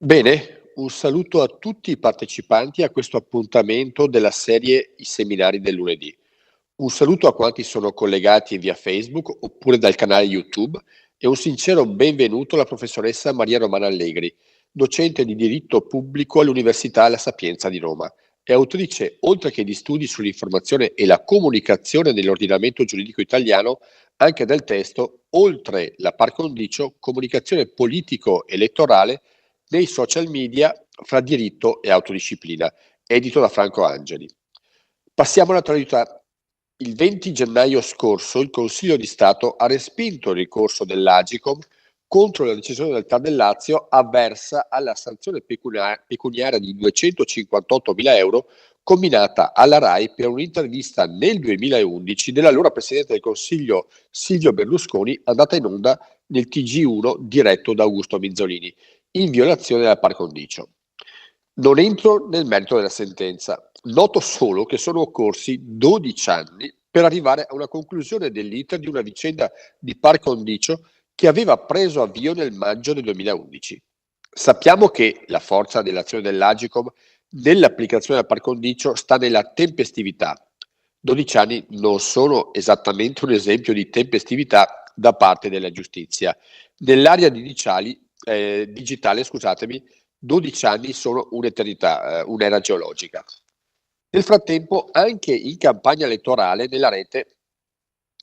Bene, un saluto a tutti i partecipanti a questo appuntamento della serie I seminari del lunedì. Un saluto a quanti sono collegati via Facebook oppure dal canale YouTube e un sincero benvenuto alla professoressa Maria Romana Allegri, docente di diritto pubblico all'Università La Sapienza di Roma e autrice, oltre che di studi sull'informazione e la comunicazione nell'ordinamento giuridico italiano, anche del testo Oltre la par condicio, comunicazione politico-elettorale nei social media fra diritto e autodisciplina, edito da Franco Angeli. Passiamo all'attualità. Il 20 gennaio scorso il Consiglio di Stato ha respinto il ricorso dell'Agcom contro la decisione del TAR del Lazio avversa alla sanzione pecuniaria di 258.000 euro combinata alla RAI per un'intervista nel 2011 dell'allora Presidente del Consiglio Silvio Berlusconi, andata in onda nel TG1 diretto da Augusto Minzolini, in violazione della par condicio. Non entro nel merito della sentenza, noto solo che sono occorsi 12 anni per arrivare a una conclusione dell'iter di una vicenda di par condicio che aveva preso avvio nel maggio del 2011. Sappiamo che la forza dell'azione dell'Agcom nell'applicazione del par condicio sta nella tempestività. 12 anni non sono esattamente un esempio di tempestività da parte della giustizia. Nell'area digitale, 12 anni sono un'eternità, un'era geologica. Nel frattempo, anche in campagna elettorale, nella rete,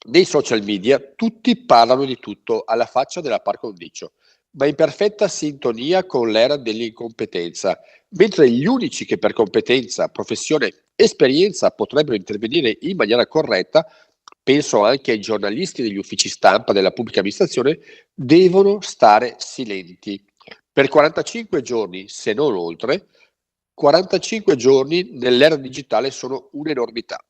nei social media, tutti parlano di tutto alla faccia della par condicio, ma in perfetta sintonia con l'era dell'incompetenza, mentre gli unici che per competenza, professione, esperienza potrebbero intervenire in maniera corretta, penso anche ai giornalisti degli uffici stampa della pubblica amministrazione, devono stare silenti. Per 45 giorni, se non oltre, 45 giorni nell'era digitale sono un'enormità.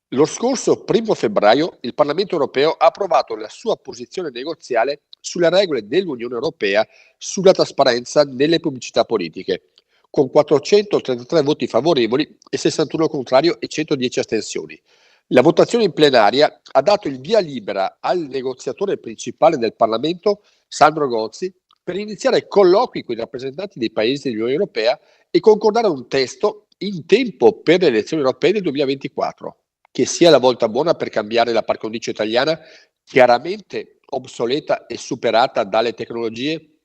Lo scorso 1 febbraio il Parlamento europeo ha approvato la sua posizione negoziale sulle regole dell'Unione Europea sulla trasparenza nelle pubblicità politiche, con 433 voti favorevoli e 61 contrario e 110 astensioni. La votazione in plenaria ha dato il via libera al negoziatore principale del Parlamento, Sandro Gozzi, per iniziare colloqui con i rappresentanti dei paesi dell'Unione Europea e concordare un testo in tempo per le elezioni europee del 2024. Che sia la volta buona per cambiare la par condicio italiana, chiaramente obsoleta e superata dalle tecnologie,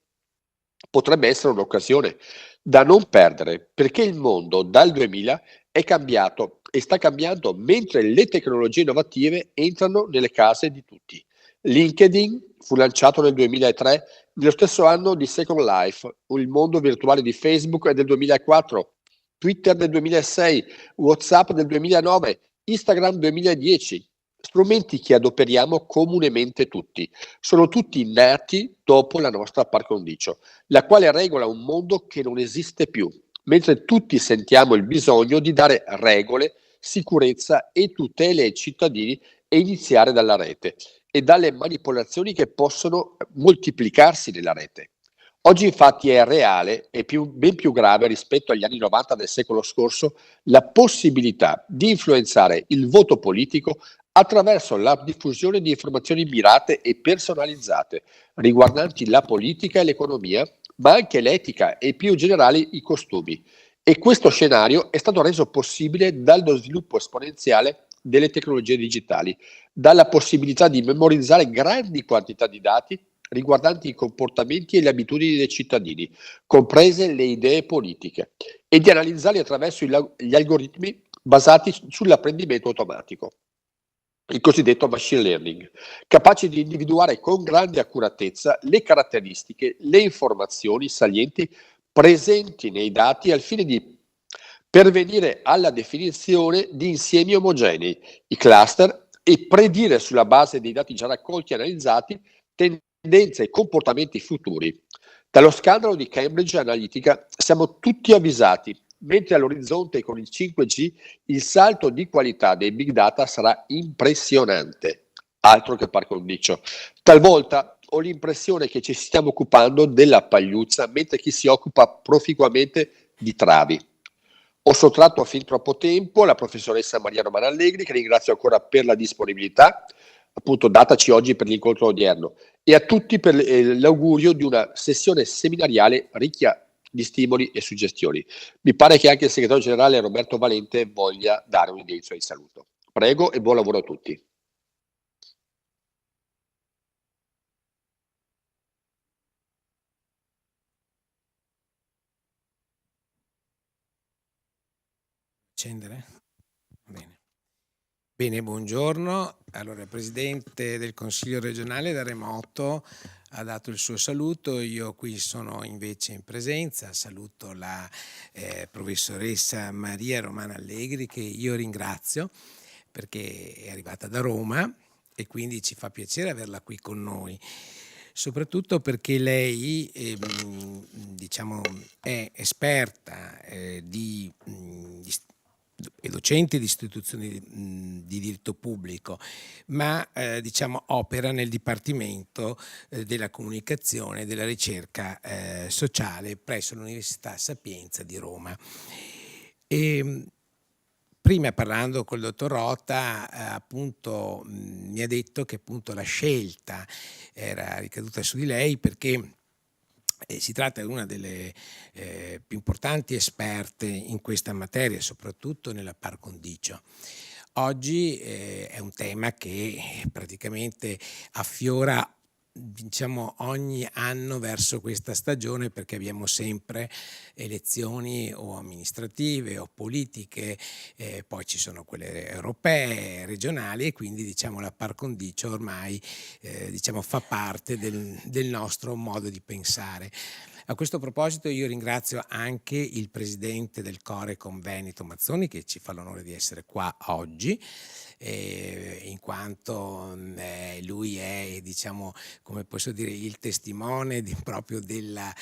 potrebbe essere un'occasione da non perdere, perché il mondo dal 2000 è cambiato e sta cambiando mentre le tecnologie innovative entrano nelle case di tutti. LinkedIn fu lanciato nel 2003, nello stesso anno di Second Life, il mondo virtuale di Facebook è del 2004, Twitter del 2006, WhatsApp del 2009, Instagram 2010, strumenti che adoperiamo comunemente tutti. Sono tutti nati dopo la nostra par condicio, la quale regola un mondo che non esiste più, mentre tutti sentiamo il bisogno di dare regole, sicurezza e tutele ai cittadini e iniziare dalla rete e dalle manipolazioni che possono moltiplicarsi nella rete. Oggi infatti è reale e ben più grave rispetto agli anni 90 del secolo scorso la possibilità di influenzare il voto politico attraverso la diffusione di informazioni mirate e personalizzate riguardanti la politica e l'economia, ma anche l'etica e più in generale i costumi. E questo scenario è stato reso possibile dallo sviluppo esponenziale delle tecnologie digitali, dalla possibilità di memorizzare grandi quantità di dati riguardanti i comportamenti e le abitudini dei cittadini, comprese le idee politiche, e di analizzarli attraverso gli algoritmi basati sull'apprendimento automatico, il cosiddetto machine learning, capaci di individuare con grande accuratezza le caratteristiche, le informazioni salienti presenti nei dati al fine di pervenire alla definizione di insiemi omogenei, i cluster, e predire sulla base dei dati già raccolti e analizzati tendenze e comportamenti futuri. Dallo scandalo di Cambridge Analytica siamo tutti avvisati, mentre all'orizzonte con il 5G il salto di qualità dei big data sarà impressionante. Altro che par condicio. Talvolta ho l'impressione che ci stiamo occupando della pagliuzza, mentre chi si occupa proficuamente di travi. Ho sottratto fin troppo tempo alla professoressa Maria Romana Allegri, che ringrazio ancora per la disponibilità, appunto dataci oggi per l'incontro odierno, e a tutti per l'augurio di una sessione seminariale ricca di stimoli e suggestioni. Mi pare che anche il segretario generale Roberto Valente voglia dare un indizio di saluto. Prego e buon lavoro a tutti. Accendere? Bene. Bene, buongiorno. Allora, il Presidente del Consiglio regionale da remoto ha dato il suo saluto, io qui sono invece in presenza, saluto la professoressa Maria Romana Allegri, che io ringrazio perché è arrivata da Roma e quindi ci fa piacere averla qui con noi. Soprattutto perché lei diciamo, è esperta è docente di istituzioni di diritto pubblico, ma diciamo, opera nel Dipartimento della Comunicazione e della Ricerca Sociale presso l'Università Sapienza di Roma. E, prima parlando col dottor Rota, appunto mi ha detto che appunto la scelta era ricaduta su di lei perché si tratta di una delle più importanti esperte in questa materia, soprattutto nella par condicio. Oggi è un tema che praticamente affiora, diciamo, ogni anno verso questa stagione, perché abbiamo sempre elezioni o amministrative o politiche, poi ci sono quelle europee, regionali, e quindi diciamo la par condicio ormai diciamo fa parte del nostro modo di pensare. A questo proposito io ringrazio anche il presidente del Corecom Veneto Mazzoni, che ci fa l'onore di essere qua oggi, in quanto lui è, diciamo, come posso dire, il testimone proprio della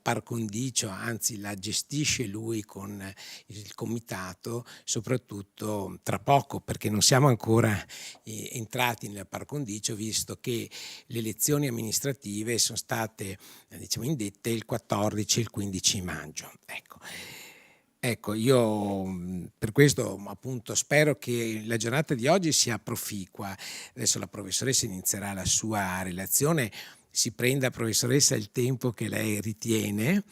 par condicio, anzi la gestisce lui con il comitato, soprattutto tra poco, perché non siamo ancora entrati nella par condicio, visto che le elezioni amministrative sono state diciamo indette il 14 e il 15 maggio. Ecco, io per questo appunto spero che la giornata di oggi sia proficua. Adesso la professoressa inizierà la sua relazione, si prenda, professoressa, il tempo che lei ritiene,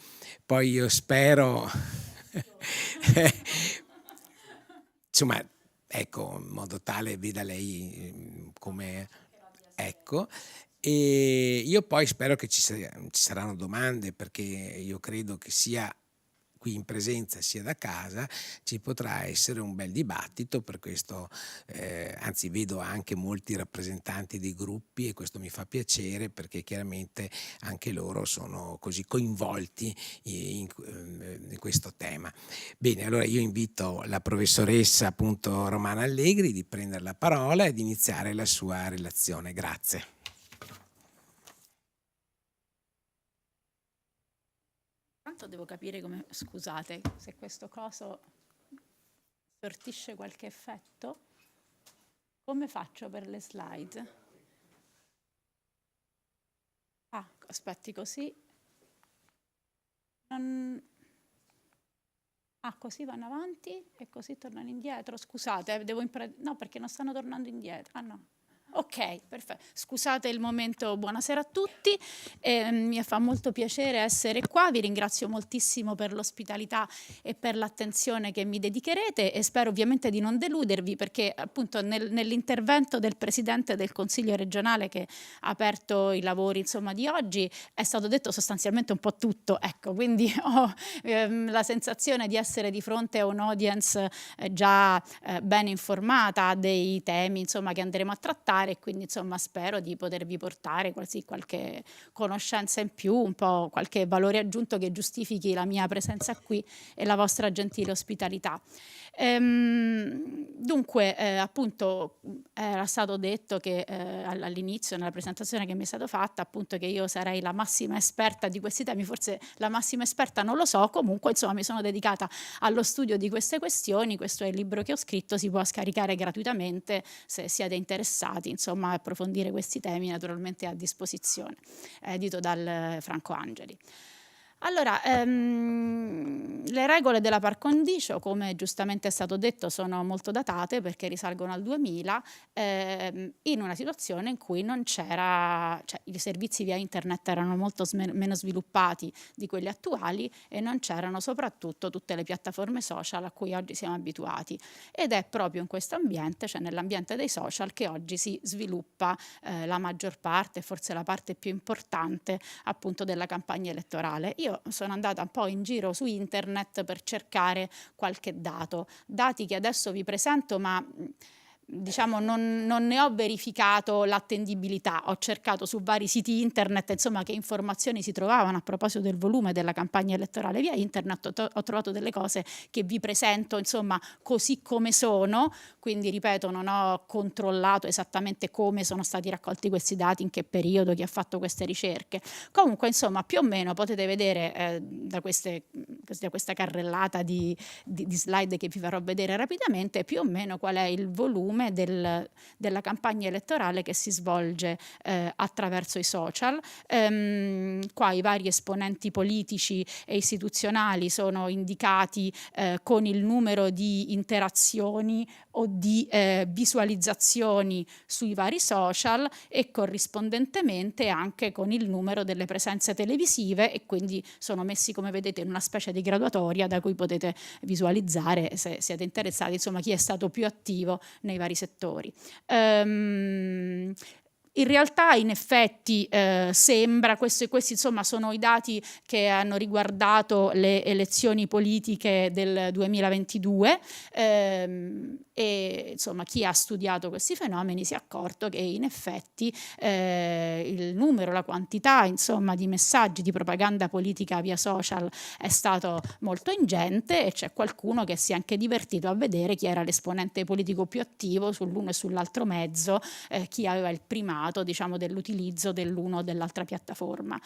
poi io spero insomma, ecco, in modo tale veda lei come ecco. E io poi spero che ci saranno domande, perché io credo che sia qui in presenza sia da casa ci potrà essere un bel dibattito. Per questo anzi vedo anche molti rappresentanti dei gruppi e questo mi fa piacere, perché chiaramente anche loro sono così coinvolti in questo tema. Bene, allora io invito la professoressa appunto Romana Allegri di prendere la parola e di iniziare la sua relazione. Grazie. Intanto devo capire come, scusate, se questo coso sortisce qualche effetto, come faccio per le slide? Ah, aspetti così. Così vanno avanti e così tornano indietro. Scusate, no, perché non stanno tornando indietro. Ah no. Ok, perfetto. Scusate il momento, buonasera a tutti, mi fa molto piacere essere qua, vi ringrazio moltissimo per l'ospitalità e per l'attenzione che mi dedicherete e spero ovviamente di non deludervi, perché appunto nell'intervento del Presidente del Consiglio regionale che ha aperto i lavori insomma di oggi è stato detto sostanzialmente un po' tutto, ecco, quindi ho la sensazione di essere di fronte a un'audience già ben informata dei temi insomma che andremo a trattare, e quindi insomma spero di potervi portare quasi qualche conoscenza in più, un po' qualche valore aggiunto che giustifichi la mia presenza qui e la vostra gentile ospitalità. Dunque appunto era stato detto che all'inizio, nella presentazione che mi è stata fatta, appunto che io sarei la massima esperta di questi temi. Forse la massima esperta non lo so, comunque insomma mi sono dedicata allo studio di queste questioni. Questo è il libro che ho scritto, si può scaricare gratuitamente se siete interessati insomma a approfondire questi temi, naturalmente a disposizione, edito dal Franco Angeli. Allora, le regole della par condicio, come giustamente è stato detto, sono molto datate perché risalgono al 2000, in una situazione in cui non c'era, cioè i servizi via internet erano molto meno sviluppati di quelli attuali e non c'erano soprattutto tutte le piattaforme social a cui oggi siamo abituati. Ed è proprio in questo ambiente, cioè nell'ambiente dei social, che oggi si sviluppa la maggior parte, forse la parte più importante appunto della campagna elettorale. Io sono andata un po' in giro su internet per cercare qualche dati che adesso vi presento, ma diciamo non ne ho verificato l'attendibilità. Ho cercato su vari siti internet, insomma, che informazioni si trovavano a proposito del volume della campagna elettorale via internet. Ho trovato delle cose che vi presento, insomma, così come sono, quindi ripeto, non ho controllato esattamente come sono stati raccolti questi dati, in che periodo, chi ha fatto queste ricerche. Comunque, insomma, più o meno potete vedere da questa carrellata di slide che vi farò vedere rapidamente, più o meno qual è il volume della campagna elettorale che si svolge attraverso i social. Qua i vari esponenti politici e istituzionali sono indicati con il numero di interazioni o di visualizzazioni sui vari social e corrispondentemente anche con il numero delle presenze televisive, e quindi sono messi, come vedete, in una specie di graduatoria da cui potete visualizzare, se siete interessati, insomma, chi è stato più attivo nei vari settori. In realtà, in effetti, sembra, questi insomma sono i dati che hanno riguardato le elezioni politiche del 2022, e insomma chi ha studiato questi fenomeni si è accorto che in effetti il numero, la quantità, insomma, di messaggi di propaganda politica via social è stato molto ingente, e c'è qualcuno che si è anche divertito a vedere chi era l'esponente politico più attivo sull'uno e sull'altro mezzo, chi aveva il primato, diciamo, dell'utilizzo dell'uno o dell'altra piattaforma.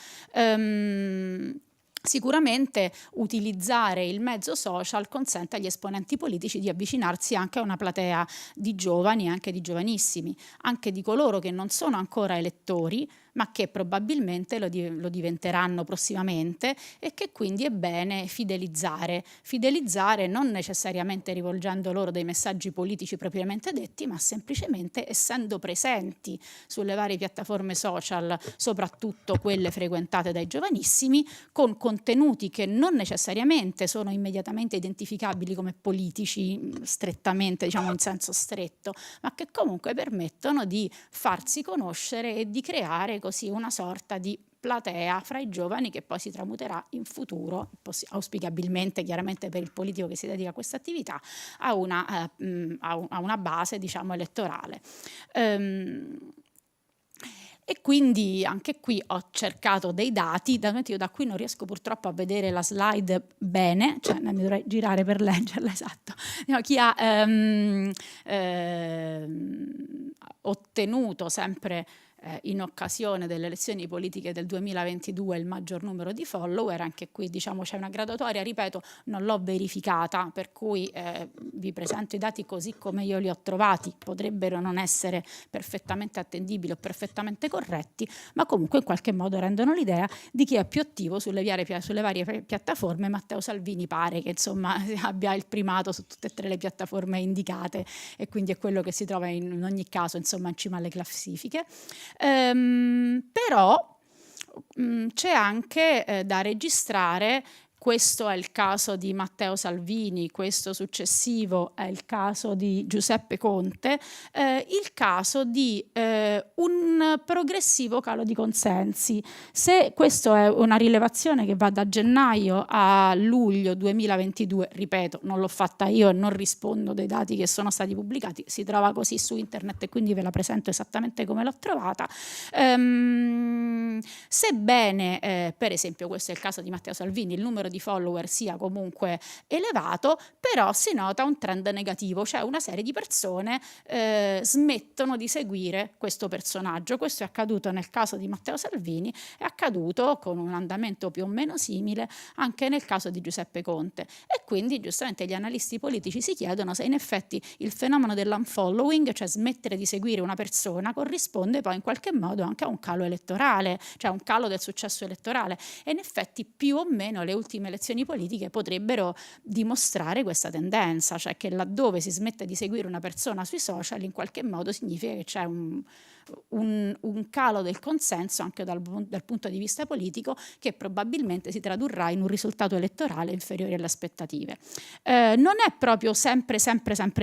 Sicuramente utilizzare il mezzo social consente agli esponenti politici di avvicinarsi anche a una platea di giovani, anche di giovanissimi, anche di coloro che non sono ancora elettori, ma che probabilmente lo diventeranno prossimamente, e che quindi è bene fidelizzare non necessariamente rivolgendo loro dei messaggi politici propriamente detti, ma semplicemente essendo presenti sulle varie piattaforme social, soprattutto quelle frequentate dai giovanissimi, con contenuti che non necessariamente sono immediatamente identificabili come politici strettamente, diciamo in senso stretto, ma che comunque permettono di farsi conoscere e di creare così una sorta di platea fra i giovani che poi si tramuterà in futuro, auspicabilmente, chiaramente per il politico che si dedica a questa attività, a una base, diciamo, elettorale. E quindi anche qui ho cercato dei dati, io da qui non riesco purtroppo a vedere la slide bene, cioè mi dovrei girare per leggerla, esatto. No, chi ha ottenuto sempre in occasione delle elezioni politiche del 2022 il maggior numero di follower, anche qui diciamo c'è una graduatoria, ripeto, non l'ho verificata, per cui vi presento i dati così come io li ho trovati, potrebbero non essere perfettamente attendibili o perfettamente corretti, ma comunque in qualche modo rendono l'idea di chi è più attivo sulle varie piattaforme. Matteo Salvini pare che insomma abbia il primato su tutte e tre le piattaforme indicate, e quindi è quello che si trova in ogni caso insomma in cima alle classifiche. Però c'è anche da registrare, questo è il caso di Matteo Salvini, questo successivo è il caso di Giuseppe Conte, il caso di un progressivo calo di consensi. Se questo è una rilevazione che va da gennaio a luglio 2022, ripeto, non l'ho fatta io e non rispondo dei dati che sono stati pubblicati, si trova così su internet e quindi ve la presento esattamente come l'ho trovata. Sebbene, per esempio, questo è il caso di Matteo Salvini, il numero di follower sia comunque elevato, però si nota un trend negativo, cioè una serie di persone smettono di seguire questo personaggio. Questo è accaduto nel caso di Matteo Salvini, è accaduto con un andamento più o meno simile anche nel caso di Giuseppe Conte, e quindi giustamente gli analisti politici si chiedono se in effetti il fenomeno dell'unfollowing, cioè smettere di seguire una persona, corrisponde poi in qualche modo anche a un calo elettorale, cioè un calo del successo elettorale, e in effetti più o meno le ultime elezioni politiche potrebbero dimostrare questa tendenza, cioè che laddove si smette di seguire una persona sui social in qualche modo significa che c'è un calo del consenso anche dal punto di vista politico, che probabilmente si tradurrà in un risultato elettorale inferiore alle aspettative. Non è proprio sempre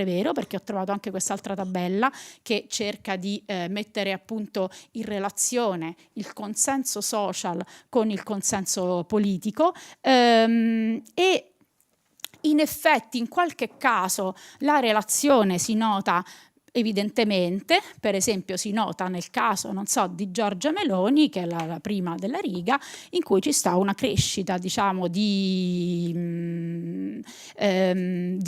vero, perché ho trovato anche quest'altra tabella che cerca di mettere appunto in relazione il consenso social con il consenso politico, e in effetti in qualche caso la relazione si nota evidentemente. Per esempio si nota nel caso, non so, di Giorgia Meloni, che è la prima della riga, in cui ci sta una crescita, diciamo, di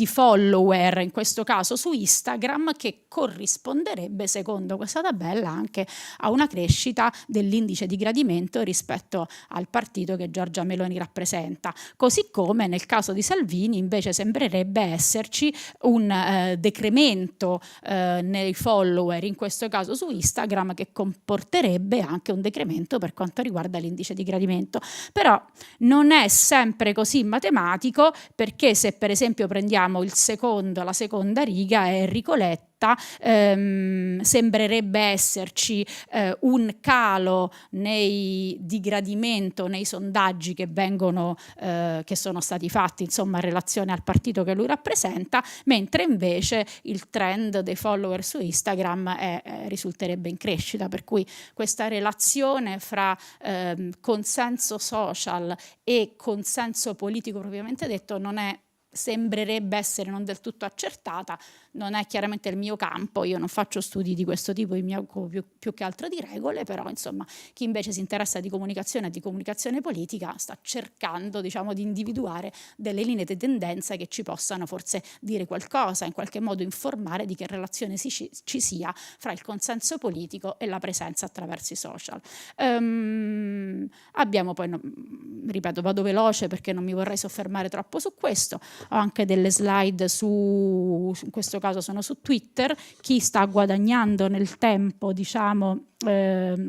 follower, in questo caso su Instagram, che corrisponderebbe, secondo questa tabella, anche a una crescita dell'indice di gradimento rispetto al partito che Giorgia Meloni rappresenta. Così come nel caso di Salvini invece sembrerebbe esserci un decremento nei follower, in questo caso su Instagram, che comporterebbe anche un decremento per quanto riguarda l'indice di gradimento. Però non è sempre così matematico, perché se per esempio prendiamo la seconda riga, Enrico Letta, sembrerebbe esserci un calo di gradimento nei sondaggi che sono stati fatti, insomma, in relazione al partito che lui rappresenta, mentre invece il trend dei follower su Instagram risulterebbe in crescita, per cui questa relazione fra consenso social e consenso politico propriamente detto sembrerebbe essere non del tutto accertata. Non è chiaramente il mio campo, io non faccio studi di questo tipo, mi occupo più che altro di regole, però insomma chi invece si interessa di comunicazione e di comunicazione politica sta cercando, diciamo, di individuare delle linee di tendenza che ci possano forse dire qualcosa, in qualche modo informare di che relazione ci sia fra il consenso politico e la presenza attraverso i social. Abbiamo poi, ripeto, vado veloce perché non mi vorrei soffermare troppo su questo. Ho anche delle slide in questo caso sono su Twitter, chi sta guadagnando nel tempo, diciamo,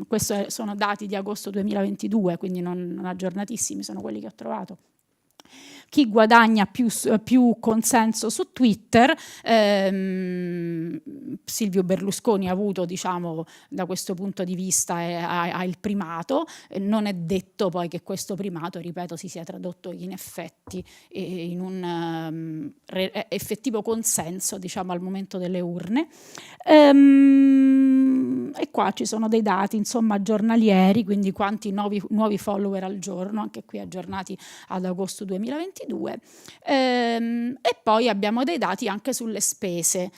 questi sono dati di agosto 2022, quindi non aggiornatissimi, sono quelli che ho trovato. Chi guadagna più consenso su Twitter, Silvio Berlusconi ha avuto, diciamo, da questo punto di vista ha il primato. Non è detto poi che questo primato, ripeto, si sia tradotto in effetti in un effettivo consenso, diciamo, al momento delle urne. E qua ci sono dei dati, insomma, giornalieri, quindi quanti nuovi follower al giorno, anche qui aggiornati ad agosto 2022. E poi abbiamo dei dati anche sulle spese.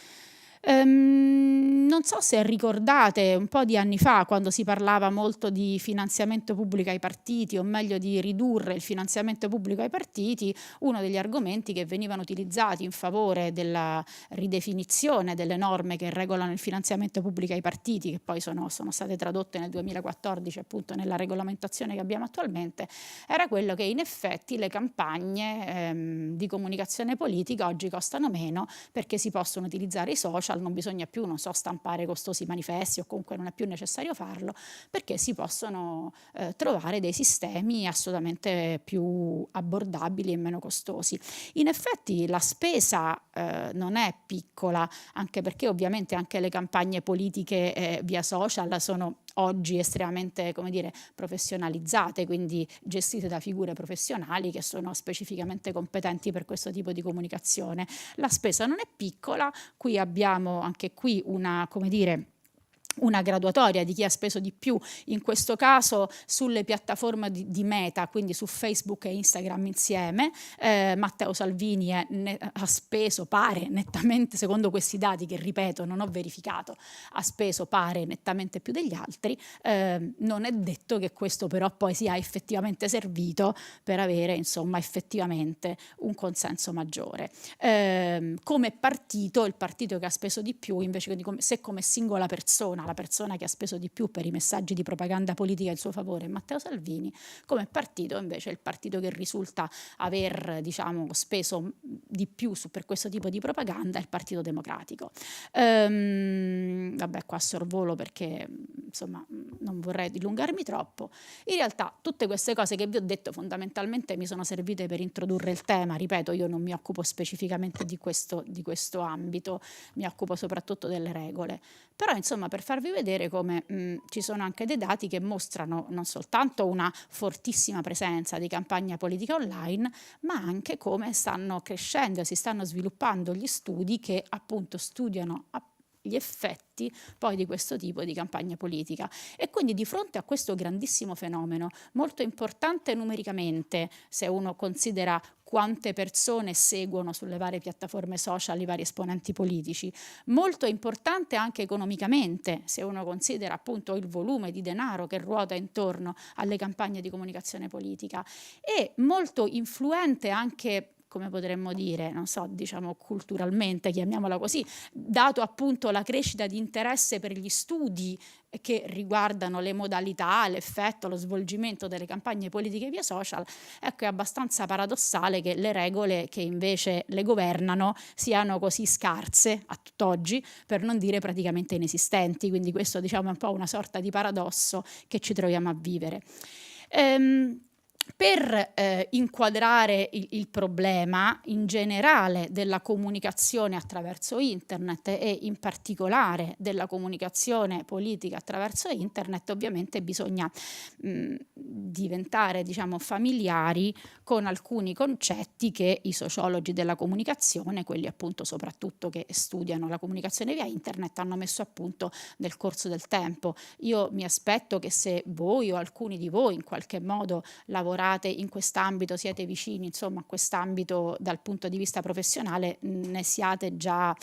Non so se ricordate un po' di anni fa, quando si parlava molto di finanziamento pubblico ai partiti, o meglio di ridurre il finanziamento pubblico ai partiti, uno degli argomenti che venivano utilizzati in favore della ridefinizione delle norme che regolano il finanziamento pubblico ai partiti, che poi sono state tradotte nel 2014 appunto nella regolamentazione che abbiamo attualmente, era quello che in effetti le campagne di comunicazione politica oggi costano meno, perché si possono utilizzare i social, non bisogna più, non so, stampare costosi manifesti, o comunque non è più necessario farlo, perché si possono trovare dei sistemi assolutamente più abbordabili e meno costosi. In effetti la spesa non è piccola, anche perché ovviamente anche le campagne politiche via social sono oggi estremamente, come dire, professionalizzate, quindi gestite da figure professionali che sono specificamente competenti per questo tipo di comunicazione. La spesa non è piccola, qui abbiamo anche qui una, come dire, una graduatoria di chi ha speso di più, in questo caso sulle piattaforme di Meta, quindi su Facebook e Instagram insieme. Matteo Salvini ha speso, pare nettamente, secondo questi dati che ripeto non ho verificato, ha speso pare nettamente più degli altri. Non è detto che questo però poi sia effettivamente servito per avere, insomma, effettivamente un consenso maggiore. Come partito, il partito che ha speso di più invece, quindi se come singola persona, la persona che ha speso di più per i messaggi di propaganda politica in suo favore è Matteo Salvini, come partito invece il partito che risulta aver, diciamo, speso di più per questo tipo di propaganda è il Partito Democratico. Vabbè, qua sorvolo perché insomma non vorrei dilungarmi troppo. In realtà tutte queste cose che vi ho detto fondamentalmente mi sono servite per introdurre il tema. Ripeto, io non mi occupo specificamente di questo ambito, mi occupo soprattutto delle regole. Però insomma, per farvi vedere come ci sono anche dei dati che mostrano non soltanto una fortissima presenza di campagna politica online, ma anche come stanno crescendo e si stanno sviluppando gli studi che appunto studiano gli effetti poi di questo tipo di campagna politica. E quindi di fronte a questo grandissimo fenomeno, molto importante numericamente, se uno considera quante persone seguono sulle varie piattaforme social i vari esponenti politici, molto importante anche economicamente, se uno considera appunto il volume di denaro che ruota intorno alle campagne di comunicazione politica, e molto influente anche, come potremmo dire, non so, diciamo culturalmente, chiamiamola così, dato appunto la crescita di interesse per gli studi che riguardano le modalità, l'effetto, lo svolgimento delle campagne politiche via social. Ecco, è abbastanza paradossale che le regole che invece le governano siano così scarse a tutt'oggi, per non dire praticamente inesistenti. Quindi questo, diciamo, è un po' una sorta di paradosso che ci troviamo a vivere. Per inquadrare il problema in generale della comunicazione attraverso internet e in particolare della comunicazione politica attraverso internet, ovviamente bisogna diventare, diciamo, familiari con alcuni concetti che i sociologi della comunicazione, quelli appunto soprattutto che studiano la comunicazione via internet, hanno messo a punto nel corso del tempo. Io mi aspetto che se voi o alcuni di voi in qualche modo lavorate in quest'ambito, siete vicini insomma a quest'ambito dal punto di vista professionale, ne siate già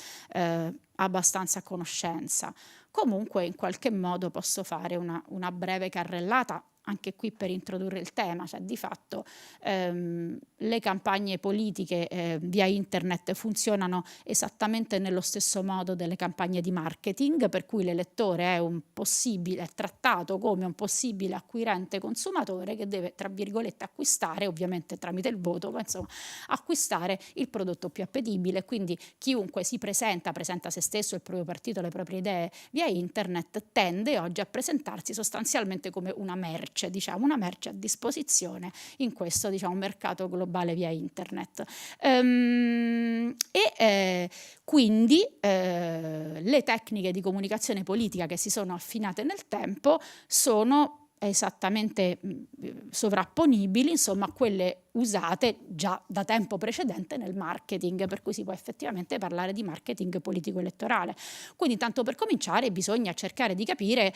abbastanza a conoscenza. Comunque in qualche modo posso fare una breve carrellata anche qui per introdurre il tema, cioè di fatto le campagne politiche via internet funzionano esattamente nello stesso modo delle campagne di marketing, per cui l'elettore è trattato come un possibile acquirente consumatore che deve, tra virgolette, acquistare, ovviamente tramite il voto, ma insomma acquistare il prodotto più appetibile. Quindi chiunque si presenta se stesso, il proprio partito, le proprie idee via internet, tende oggi a presentarsi sostanzialmente come una merce, diciamo, una merce a disposizione in questo, diciamo, mercato globale via internet. Quindi le tecniche di comunicazione politica che si sono affinate nel tempo sono esattamente sovrapponibili, insomma, a quelle usate già da tempo precedente nel marketing, per cui si può effettivamente parlare di marketing politico-elettorale. Quindi, tanto per cominciare, bisogna cercare di capire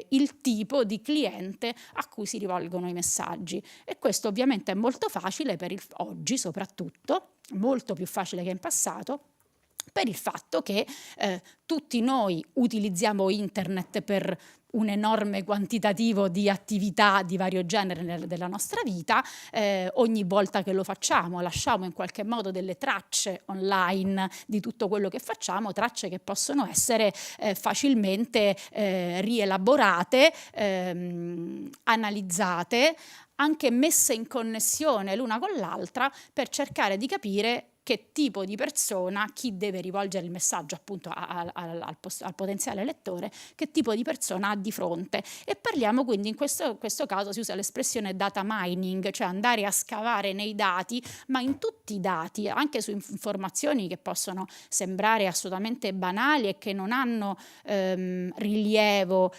il tipo di cliente a cui si rivolgono i messaggi, e questo ovviamente è molto facile oggi, soprattutto, molto più facile che in passato, per il fatto che tutti noi utilizziamo internet per un enorme quantitativo di attività di vario genere della nostra vita. Ogni volta che lo facciamo lasciamo in qualche modo delle tracce online di tutto quello che facciamo, tracce che possono essere facilmente rielaborate, analizzate, anche messe in connessione l'una con l'altra per cercare di capire che tipo di persona, chi deve rivolgere il messaggio appunto al potenziale lettore, che tipo di persona ha di fronte. E parliamo quindi, in questo caso si usa l'espressione data mining, cioè andare a scavare nei dati, ma in tutti i dati, anche su informazioni che possono sembrare assolutamente banali e che non hanno rilievo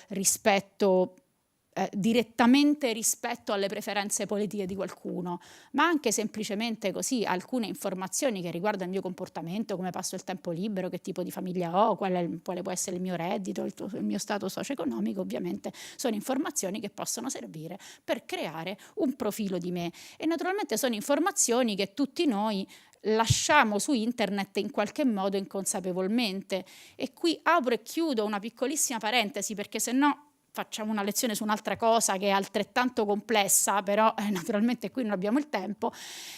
direttamente rispetto alle preferenze politiche di qualcuno, ma anche semplicemente così alcune informazioni che riguardano il mio comportamento, come passo il tempo libero, che tipo di famiglia ho, quale può essere il mio reddito, il mio stato socio-economico. Ovviamente sono informazioni che possono servire per creare un profilo di me, e naturalmente sono informazioni che tutti noi lasciamo su internet in qualche modo inconsapevolmente. E qui apro e chiudo una piccolissima parentesi, perché se no facciamo una lezione su un'altra cosa che è altrettanto complessa, però naturalmente qui non abbiamo il tempo.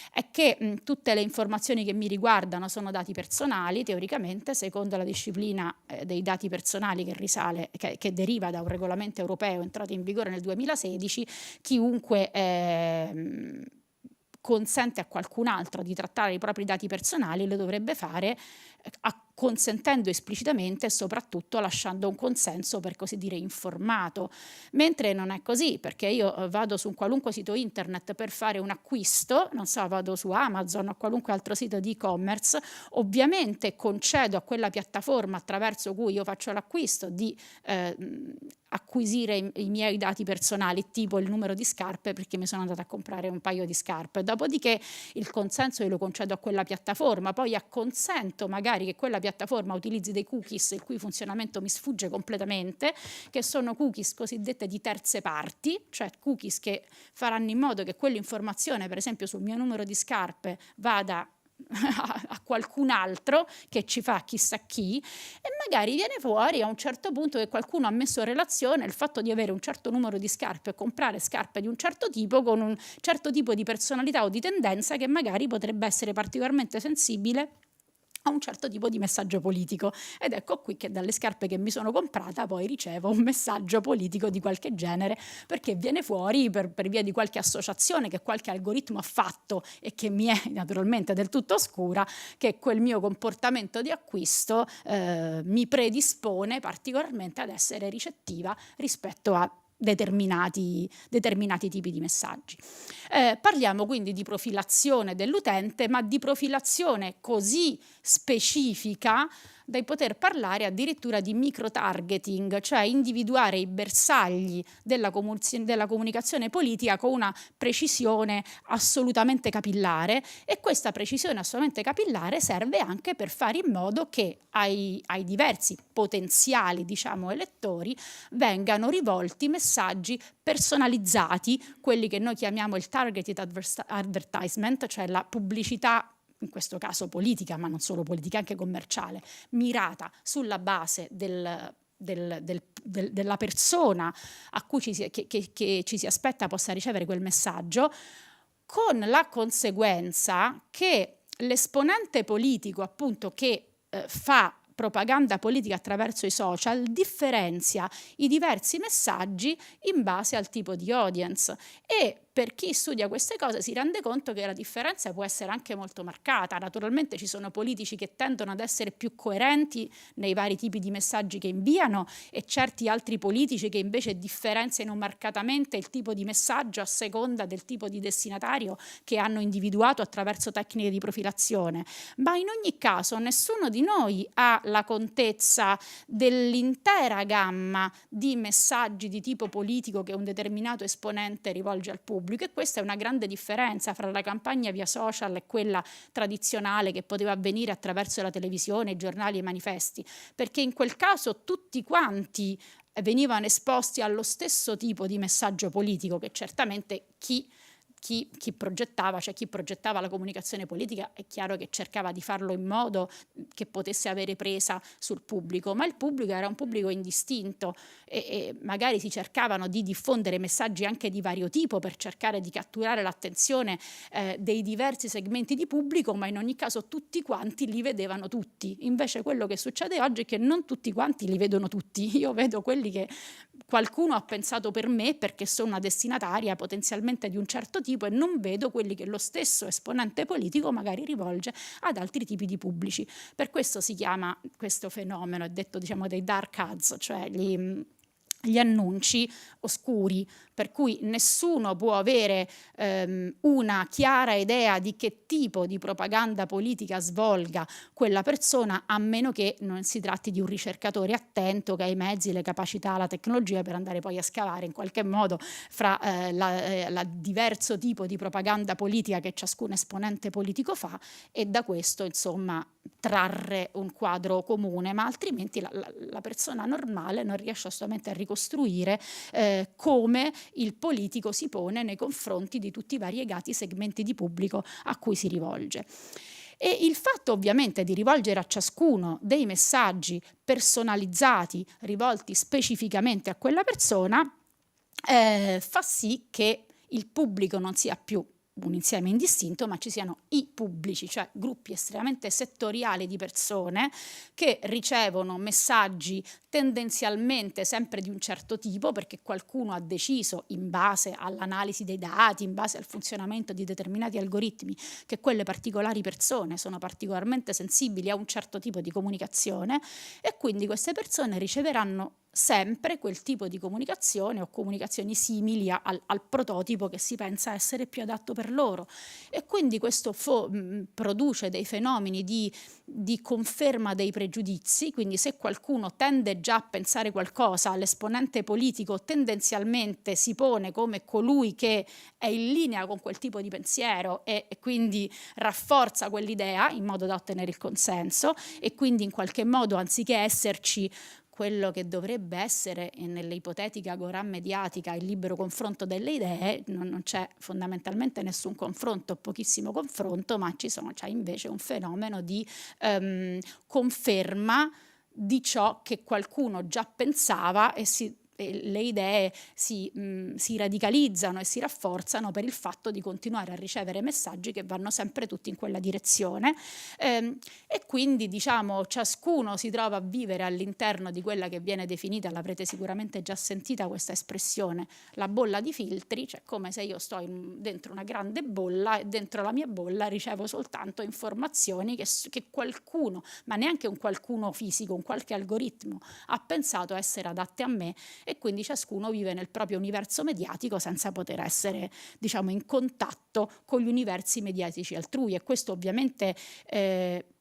È che tutte le informazioni che mi riguardano sono dati personali, teoricamente, secondo la disciplina dei dati personali che deriva da un regolamento europeo entrato in vigore nel 2016. Chiunque consente a qualcun altro di trattare i propri dati personali lo dovrebbe fare consentendo esplicitamente e soprattutto lasciando un consenso, per così dire, informato, mentre non è così, perché io vado su un qualunque sito internet per fare un acquisto, non so, vado su Amazon o qualunque altro sito di e-commerce, ovviamente concedo a quella piattaforma attraverso cui io faccio l'acquisto di acquisire i miei dati personali, tipo il numero di scarpe, perché mi sono andata a comprare un paio di scarpe. Dopodiché il consenso io lo concedo a quella piattaforma, poi acconsento magari che quella piattaforma utilizzi dei cookies il cui funzionamento mi sfugge completamente, che sono cookies cosiddette di terze parti, cioè cookies che faranno in modo che quell'informazione, per esempio sul mio numero di scarpe, vada a qualcun altro che ci fa chissà chi, e magari viene fuori a un certo punto che qualcuno ha messo in relazione il fatto di avere un certo numero di scarpe e comprare scarpe di un certo tipo con un certo tipo di personalità o di tendenza che magari potrebbe essere particolarmente sensibile a un certo tipo di messaggio politico. Ed ecco qui che dalle scarpe che mi sono comprata poi ricevo un messaggio politico di qualche genere, perché viene fuori per via di qualche associazione che qualche algoritmo ha fatto e che mi è naturalmente del tutto oscura, che quel mio comportamento di acquisto mi predispone particolarmente ad essere ricettiva rispetto a determinati tipi di messaggi. Parliamo quindi di profilazione dell'utente, ma di profilazione così specifica da poter parlare addirittura di micro-targeting, cioè individuare i bersagli della comunicazione politica con una precisione assolutamente capillare, e questa precisione assolutamente capillare serve anche per fare in modo che ai diversi potenziali, diciamo, elettori vengano rivolti messaggi personalizzati, quelli che noi chiamiamo il targeted advertisement, cioè la pubblicità, in questo caso politica, ma non solo politica, anche commerciale, mirata sulla base della persona a cui che ci si aspetta possa ricevere quel messaggio, con la conseguenza che l'esponente politico, appunto, che fa propaganda politica attraverso i social differenzia i diversi messaggi in base al tipo di audience, e per chi studia queste cose si rende conto che la differenza può essere anche molto marcata. Naturalmente ci sono politici che tendono ad essere più coerenti nei vari tipi di messaggi che inviano, e certi altri politici che invece differenziano marcatamente il tipo di messaggio a seconda del tipo di destinatario che hanno individuato attraverso tecniche di profilazione. Ma in ogni caso nessuno di noi ha la contezza dell'intera gamma di messaggi di tipo politico che un determinato esponente rivolge al pubblico, e questa è una grande differenza fra la campagna via social e quella tradizionale che poteva avvenire attraverso la televisione, i giornali e i manifesti, perché in quel caso tutti quanti venivano esposti allo stesso tipo di messaggio politico, che certamente chi progettava, cioè chi progettava la comunicazione politica, è chiaro che cercava di farlo in modo che potesse avere presa sul pubblico, ma il pubblico era un pubblico indistinto, e magari si cercavano di diffondere messaggi anche di vario tipo per cercare di catturare l'attenzione dei diversi segmenti di pubblico, ma in ogni caso tutti quanti li vedevano tutti. Invece quello che succede oggi è che non tutti quanti li vedono tutti. Io vedo quelli che qualcuno ha pensato per me perché sono una destinataria potenzialmente di un certo tipo, e non vedo quelli che lo stesso esponente politico magari rivolge ad altri tipi di pubblici. Per questo si chiama questo fenomeno, è detto, diciamo, dei dark ads, cioè gli annunci oscuri, per cui nessuno può avere una chiara idea di che tipo di propaganda politica svolga quella persona, a meno che non si tratti di un ricercatore attento che ha i mezzi, le capacità, la tecnologia per andare poi a scavare in qualche modo fra la diverso tipo di propaganda politica che ciascun esponente politico fa, e da questo insomma trarre un quadro comune, ma altrimenti la persona normale non riesce assolutamente a ricostruire come il politico si pone nei confronti di tutti i variegati segmenti di pubblico a cui si rivolge. E il fatto ovviamente di rivolgere a ciascuno dei messaggi personalizzati, rivolti specificamente a quella persona, fa sì che il pubblico non sia più un insieme indistinto, ma ci siano i pubblici, cioè gruppi estremamente settoriali di persone che ricevono messaggi tendenzialmente sempre di un certo tipo, perché qualcuno ha deciso, in base all'analisi dei dati, in base al funzionamento di determinati algoritmi, che quelle particolari persone sono particolarmente sensibili a un certo tipo di comunicazione, e quindi queste persone riceveranno sempre quel tipo di comunicazione o comunicazioni simili al prototipo che si pensa essere più adatto per loro. E quindi questo produce dei fenomeni di conferma dei pregiudizi. Quindi se qualcuno tende già a pensare qualcosa, l'esponente politico tendenzialmente si pone come colui che è in linea con quel tipo di pensiero e quindi rafforza quell'idea in modo da ottenere il consenso, e quindi in qualche modo, anziché esserci quello che dovrebbe essere nelle ipotetiche agorà mediatica il libero confronto delle idee, non c'è fondamentalmente nessun confronto, pochissimo confronto, ma c'è invece un fenomeno di conferma di ciò che qualcuno già pensava, e le idee si radicalizzano e si rafforzano per il fatto di continuare a ricevere messaggi che vanno sempre tutti in quella direzione, e quindi ciascuno si trova a vivere all'interno di quella che viene definita, l'avrete sicuramente già sentita questa espressione, la bolla di filtri, cioè come se io sto dentro una grande bolla e dentro la mia bolla ricevo soltanto informazioni che qualcuno, ma neanche un qualcuno fisico, un qualche algoritmo ha pensato essere adatte a me, e quindi ciascuno vive nel proprio universo mediatico senza poter essere in contatto con gli universi mediatici altrui, e questo ovviamente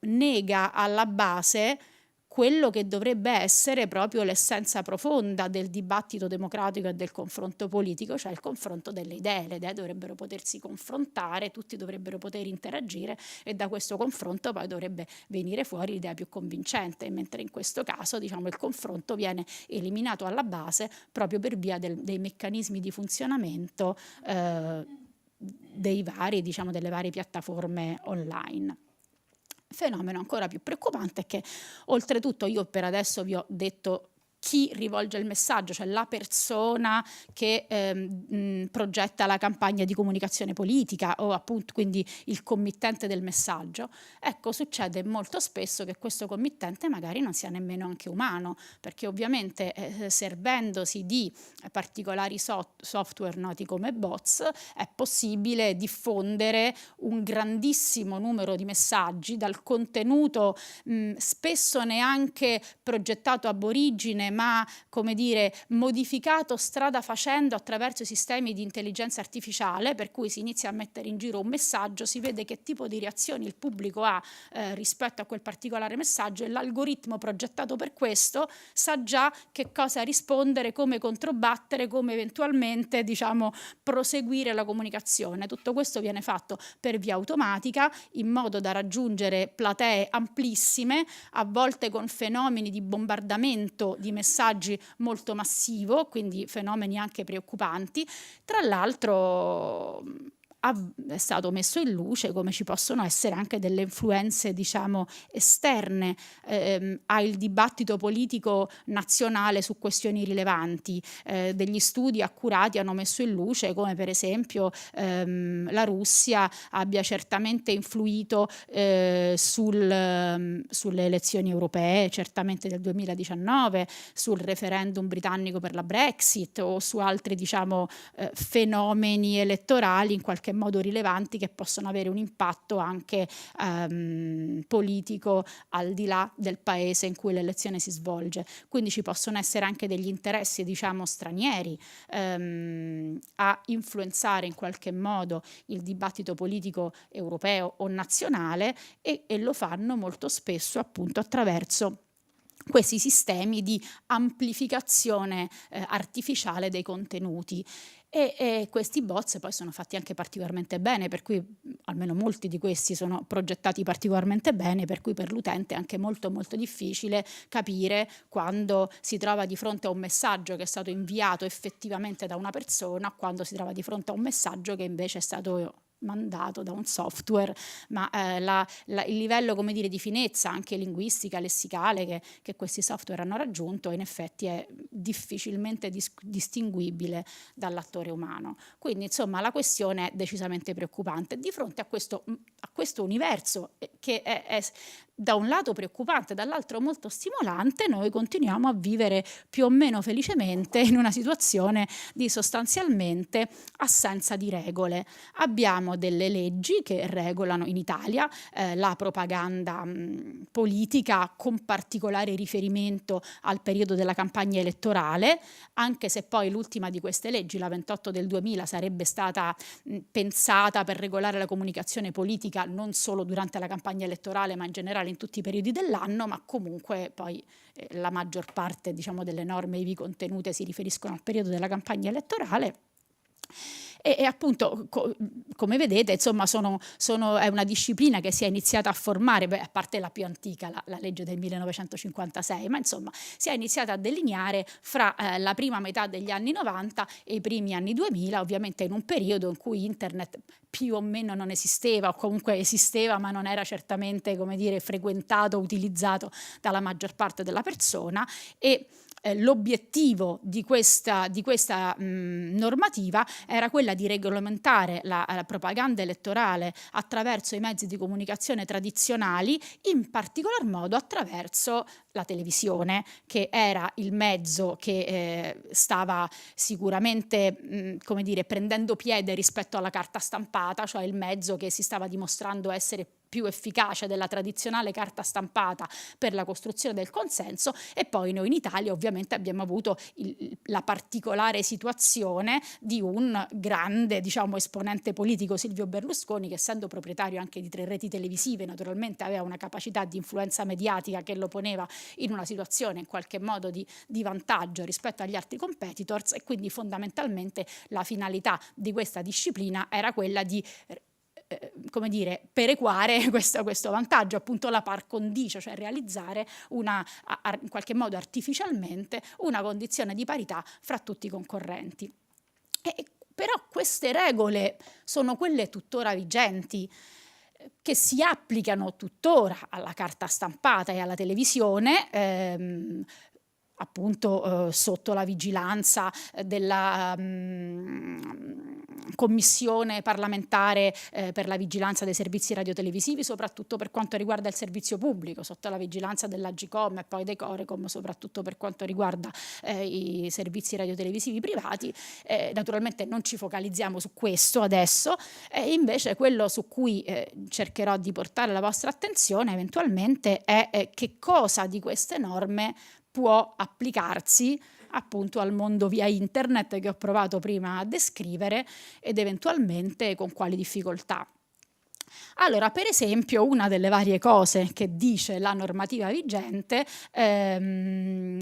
nega alla base quello che dovrebbe essere proprio l'essenza profonda del dibattito democratico e del confronto politico, cioè il confronto delle idee. Le idee dovrebbero potersi confrontare, tutti dovrebbero poter interagire, e da questo confronto poi dovrebbe venire fuori l'idea più convincente, mentre in questo caso il confronto viene eliminato alla base proprio per via dei meccanismi di funzionamento delle varie piattaforme online. Fenomeno ancora più preoccupante è che, oltretutto, io per adesso vi ho detto chi rivolge il messaggio, cioè la persona che progetta la campagna di comunicazione politica, o appunto quindi il committente del messaggio. Ecco, succede molto spesso che questo committente magari non sia nemmeno anche umano, perché ovviamente servendosi di particolari software noti come bots è possibile diffondere un grandissimo numero di messaggi dal contenuto spesso neanche progettato ab origine, ma modificato strada facendo attraverso i sistemi di intelligenza artificiale, per cui si inizia a mettere in giro un messaggio, si vede che tipo di reazioni il pubblico ha rispetto a quel particolare messaggio, e l'algoritmo progettato per questo sa già che cosa rispondere, come controbattere, come eventualmente proseguire la comunicazione. Tutto questo viene fatto per via automatica, in modo da raggiungere platee amplissime, a volte con fenomeni di bombardamento di messaggi molto massivo, quindi fenomeni anche preoccupanti. Tra l'altro è stato messo in luce come ci possono essere anche delle influenze esterne al dibattito politico nazionale su questioni rilevanti. Degli studi accurati hanno messo in luce come per esempio la Russia abbia certamente influito sulle elezioni europee, certamente del 2019, sul referendum britannico per la Brexit, o su altri fenomeni elettorali in qualche modo rilevanti che possono avere un impatto anche politico al di là del paese in cui l'elezione si svolge. Quindi ci possono essere anche degli interessi stranieri a influenzare in qualche modo il dibattito politico europeo o nazionale, e lo fanno molto spesso appunto attraverso questi sistemi di amplificazione artificiale dei contenuti. E questi bots poi sono fatti anche particolarmente bene, per cui almeno molti di questi sono progettati particolarmente bene, per cui per l'utente è anche molto molto difficile capire quando si trova di fronte a un messaggio che è stato inviato effettivamente da una persona, quando si trova di fronte a un messaggio che invece è stato mandato da un software, ma il livello, come dire, di finezza anche linguistica, lessicale che questi software hanno raggiunto in effetti è difficilmente distinguibile dall'attore umano. Quindi insomma la questione è decisamente preoccupante. Di fronte a questo universo che è da un lato preoccupante, dall'altro molto stimolante, noi continuiamo a vivere più o meno felicemente in una situazione di sostanzialmente assenza di regole. Abbiamo delle leggi che regolano in Italia la propaganda politica, con particolare riferimento al periodo della campagna elettorale, anche se poi l'ultima di queste leggi, la 28 del 2000, sarebbe stata pensata per regolare la comunicazione politica non solo durante la campagna elettorale, ma in generale in tutti i periodi dell'anno, ma comunque poi la maggior parte, diciamo, delle norme ivi contenute si riferiscono al periodo della campagna elettorale. E appunto, come vedete, insomma, è una disciplina che si è iniziata a formare, a parte la più antica, la legge del 1956, ma insomma si è iniziata a delineare fra la prima metà degli anni 90 e i primi anni 2000, ovviamente in un periodo in cui internet più o meno non esisteva, o comunque esisteva ma non era certamente, come dire, frequentato, utilizzato dalla maggior parte della persona, e l'obiettivo di questa normativa era quella di regolamentare la propaganda elettorale attraverso i mezzi di comunicazione tradizionali, in particolar modo attraverso la televisione, che era il mezzo che stava sicuramente come dire, prendendo piede rispetto alla carta stampata, cioè il mezzo che si stava dimostrando essere più efficace della tradizionale carta stampata per la costruzione del consenso. E poi noi in Italia ovviamente abbiamo avuto la particolare situazione di un grande, diciamo, esponente politico, Silvio Berlusconi, che essendo proprietario anche di 3 reti televisive naturalmente aveva una capacità di influenza mediatica che lo poneva in una situazione in qualche modo di vantaggio rispetto agli altri competitors, e quindi fondamentalmente la finalità di questa disciplina era quella di come dire, perequare questo vantaggio, appunto la par condicio, cioè realizzare in qualche modo artificialmente una condizione di parità fra tutti i concorrenti. Però queste regole sono quelle tuttora vigenti, che si applicano tuttora alla carta stampata e alla televisione, appunto sotto la vigilanza della commissione parlamentare per la vigilanza dei servizi radiotelevisivi, soprattutto per quanto riguarda il servizio pubblico, sotto la vigilanza dell'Agcom e poi dei Corecom, soprattutto per quanto riguarda i servizi radiotelevisivi privati. Naturalmente non ci focalizziamo su questo adesso, invece quello su cui cercherò di portare la vostra attenzione eventualmente è che cosa di queste norme può applicarsi appunto al mondo via internet che ho provato prima a descrivere, ed eventualmente con quali difficoltà. Allora, per esempio, una delle varie cose che dice la normativa vigente,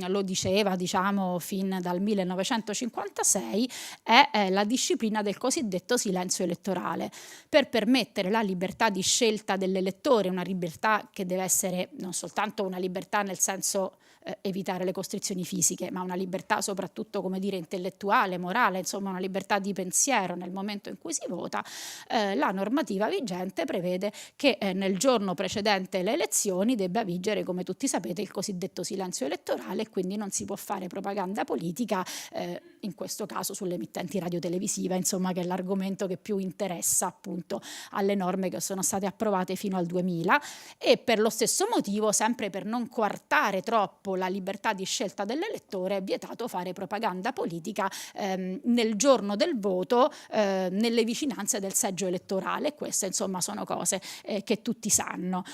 lo diceva, diciamo, fin dal 1956, è la disciplina del cosiddetto silenzio elettorale, per permettere la libertà di scelta dell'elettore, una libertà che deve essere non soltanto una libertà nel senso evitare le costrizioni fisiche, ma una libertà soprattutto, come dire, intellettuale, morale, insomma una libertà di pensiero nel momento in cui si vota. La normativa vigente prevede che nel giorno precedente le elezioni debba vigere, come tutti sapete, il cosiddetto silenzio elettorale, e quindi non si può fare propaganda politica, in questo caso sulle emittenti radiotelevisive, insomma, che è l'argomento che più interessa appunto alle norme che sono state approvate fino al 2000. E per lo stesso motivo, sempre per non coartare troppo la libertà di scelta dell'elettore, è vietato fare propaganda politica nel giorno del voto nelle vicinanze del seggio elettorale. Queste insomma sono cose che tutti sanno.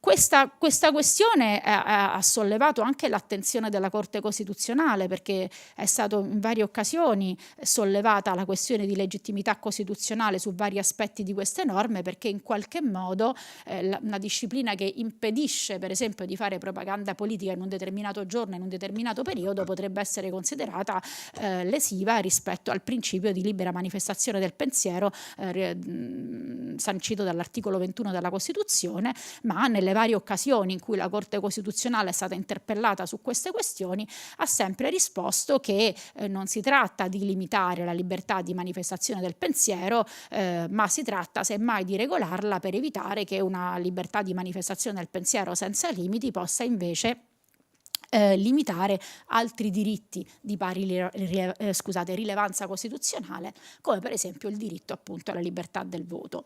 Questa questione ha sollevato anche l'attenzione della Corte Costituzionale, perché è stato in varie occasioni sollevata la questione di legittimità costituzionale su vari aspetti di queste norme, perché in qualche modo una disciplina che impedisce per esempio di fare propaganda politica in un determinato giorno, in un determinato periodo, potrebbe essere considerata lesiva rispetto al principio di libera manifestazione del pensiero sancito dall'articolo 21 della Costituzione, ma nelle varie occasioni in cui la Corte Costituzionale è stata interpellata su queste questioni, ha sempre risposto che non si tratta di limitare la libertà di manifestazione del pensiero, ma si tratta semmai di regolarla per evitare che una libertà di manifestazione del pensiero senza limiti possa invece limitare altri diritti di pari rilevanza costituzionale, come per esempio il diritto appunto alla libertà del voto.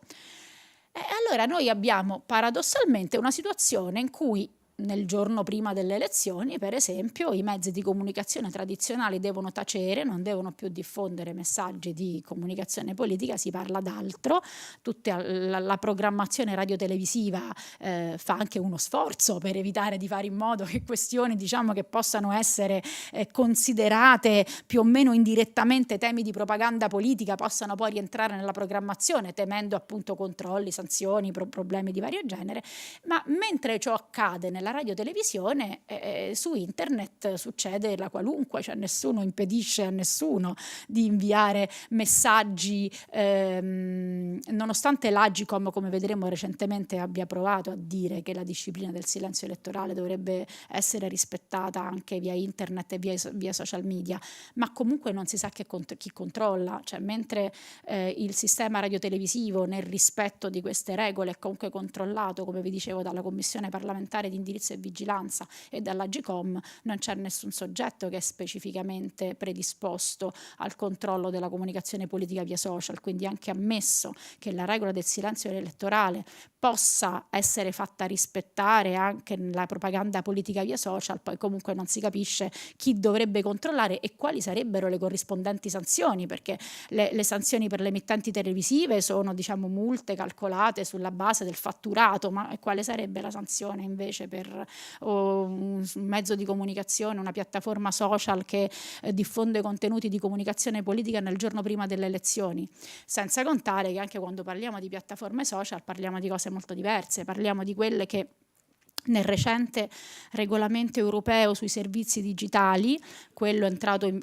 E allora noi abbiamo paradossalmente una situazione in cui nel giorno prima delle elezioni, per esempio, i mezzi di comunicazione tradizionali devono tacere, non devono più diffondere messaggi di comunicazione politica, si parla d'altro. Tutta la programmazione radiotelevisiva fa anche uno sforzo per evitare di fare in modo che questioni, diciamo, che possano essere considerate più o meno indirettamente temi di propaganda politica possano poi rientrare nella programmazione, temendo appunto controlli, sanzioni, problemi di vario genere. Ma mentre ciò accade nella radiotelevisione, su internet succede la qualunque, cioè nessuno impedisce a nessuno di inviare messaggi, nonostante l'Agcom, come vedremo recentemente, abbia provato a dire che la disciplina del silenzio elettorale dovrebbe essere rispettata anche via internet e via social media, ma comunque non si sa chi controlla, cioè mentre il sistema radiotelevisivo nel rispetto di queste regole è comunque controllato, come vi dicevo, dalla Commissione parlamentare di indirizzo e vigilanza e dall'Agcom, non c'è nessun soggetto che è specificamente predisposto al controllo della comunicazione politica via social, quindi anche ammesso che la regola del silenzio elettorale possa essere fatta rispettare anche nella propaganda politica via social, poi comunque non si capisce chi dovrebbe controllare e quali sarebbero le corrispondenti sanzioni, perché le sanzioni per le emittenti televisive sono, diciamo, multe calcolate sulla base del fatturato, ma quale sarebbe la sanzione invece per un mezzo di comunicazione, una piattaforma social che diffonde contenuti di comunicazione politica nel giorno prima delle elezioni? Senza contare che anche quando parliamo di piattaforme social parliamo di cose molto diverse, parliamo di quelle che nel recente regolamento europeo sui servizi digitali, quello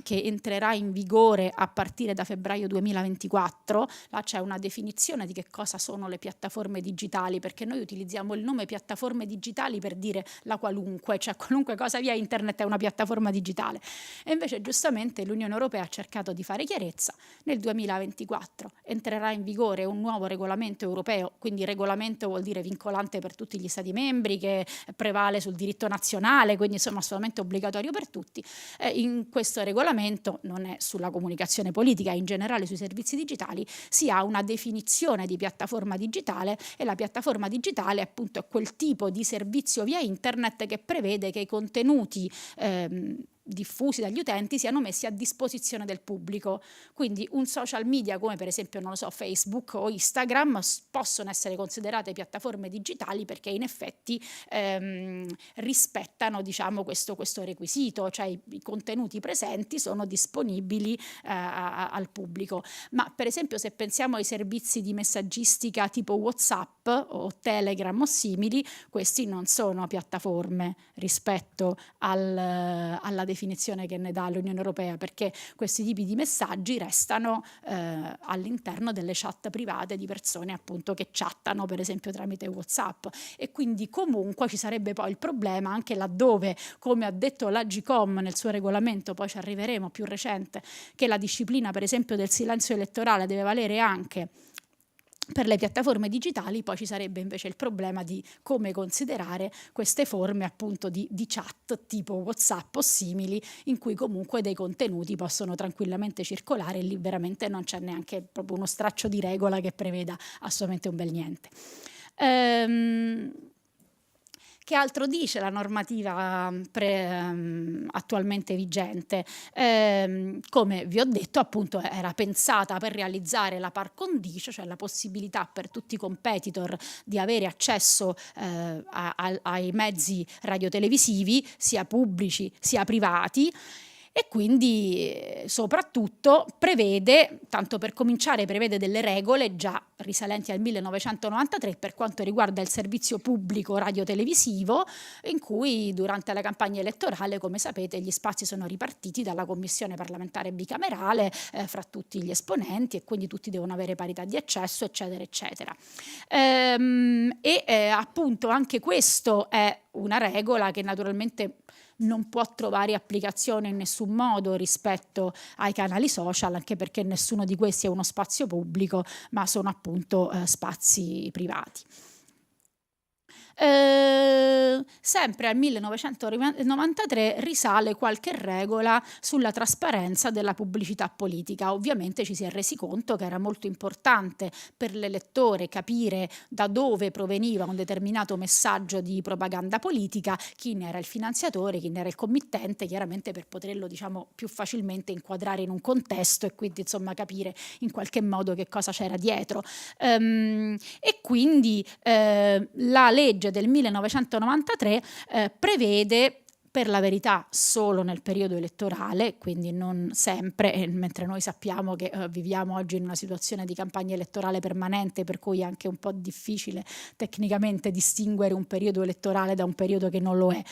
che entrerà in vigore a partire da febbraio 2024, là c'è una definizione di che cosa sono le piattaforme digitali, perché noi utilizziamo il nome piattaforme digitali per dire la qualunque, cioè qualunque cosa via internet è una piattaforma digitale, e invece giustamente l'Unione Europea ha cercato di fare chiarezza. Nel 2024 entrerà in vigore un nuovo regolamento europeo, quindi regolamento vuol dire vincolante per tutti gli Stati membri, che prevale sul diritto nazionale, quindi insomma assolutamente obbligatorio per tutti. In questo regolamento, non è sulla comunicazione politica, in generale sui servizi digitali, si ha una definizione di piattaforma digitale, e la piattaforma digitale appunto è quel tipo di servizio via internet che prevede che i contenuti diffusi dagli utenti siano messi a disposizione del pubblico. Quindi un social media come per esempio, non lo so, Facebook o Instagram possono essere considerate piattaforme digitali perché in effetti rispettano, diciamo, questo requisito, cioè i contenuti presenti sono disponibili al pubblico. Ma per esempio se pensiamo ai servizi di messaggistica tipo WhatsApp o Telegram o simili, questi non sono piattaforme rispetto alla definizione che ne dà l'Unione Europea, perché questi tipi di messaggi restano all'interno delle chat private di persone appunto che chattano per esempio tramite WhatsApp, e quindi comunque ci sarebbe poi il problema anche laddove, come ha detto l'Agcom nel suo regolamento, poi ci arriveremo, più recente, che la disciplina per esempio del silenzio elettorale deve valere anche per le piattaforme digitali, poi ci sarebbe invece il problema di come considerare queste forme appunto di chat tipo WhatsApp o simili, in cui comunque dei contenuti possono tranquillamente circolare e lì veramente non c'è neanche proprio uno straccio di regola che preveda assolutamente un bel niente. Che altro dice la normativa attualmente vigente? Come vi ho detto, appunto, era pensata per realizzare la par condicio, cioè la possibilità per tutti i competitor di avere accesso ai mezzi radiotelevisivi, sia pubblici sia privati, E quindi soprattutto prevede, tanto per cominciare, prevede delle regole già risalenti al 1993 per quanto riguarda il servizio pubblico radiotelevisivo, in cui durante la campagna elettorale, come sapete, gli spazi sono ripartiti dalla commissione parlamentare bicamerale fra tutti gli esponenti, e quindi tutti devono avere parità di accesso, eccetera, eccetera. Appunto anche questo è una regola che naturalmente non può trovare applicazione in nessun modo rispetto ai canali social, anche perché nessuno di questi è uno spazio pubblico, ma sono appunto spazi privati. Sempre al 1993 risale qualche regola sulla trasparenza della pubblicità politica. Ovviamente ci si è resi conto che era molto importante per l'elettore capire da dove proveniva un determinato messaggio di propaganda politica, chi ne era il finanziatore, chi ne era il committente, chiaramente per poterlo, diciamo, più facilmente inquadrare in un contesto e quindi insomma capire in qualche modo che cosa c'era dietro. E quindi la legge del 1993 prevede, per la verità solo nel periodo elettorale, quindi non sempre, mentre noi sappiamo che viviamo oggi in una situazione di campagna elettorale permanente, per cui è anche un po' difficile tecnicamente distinguere un periodo elettorale da un periodo che non lo è.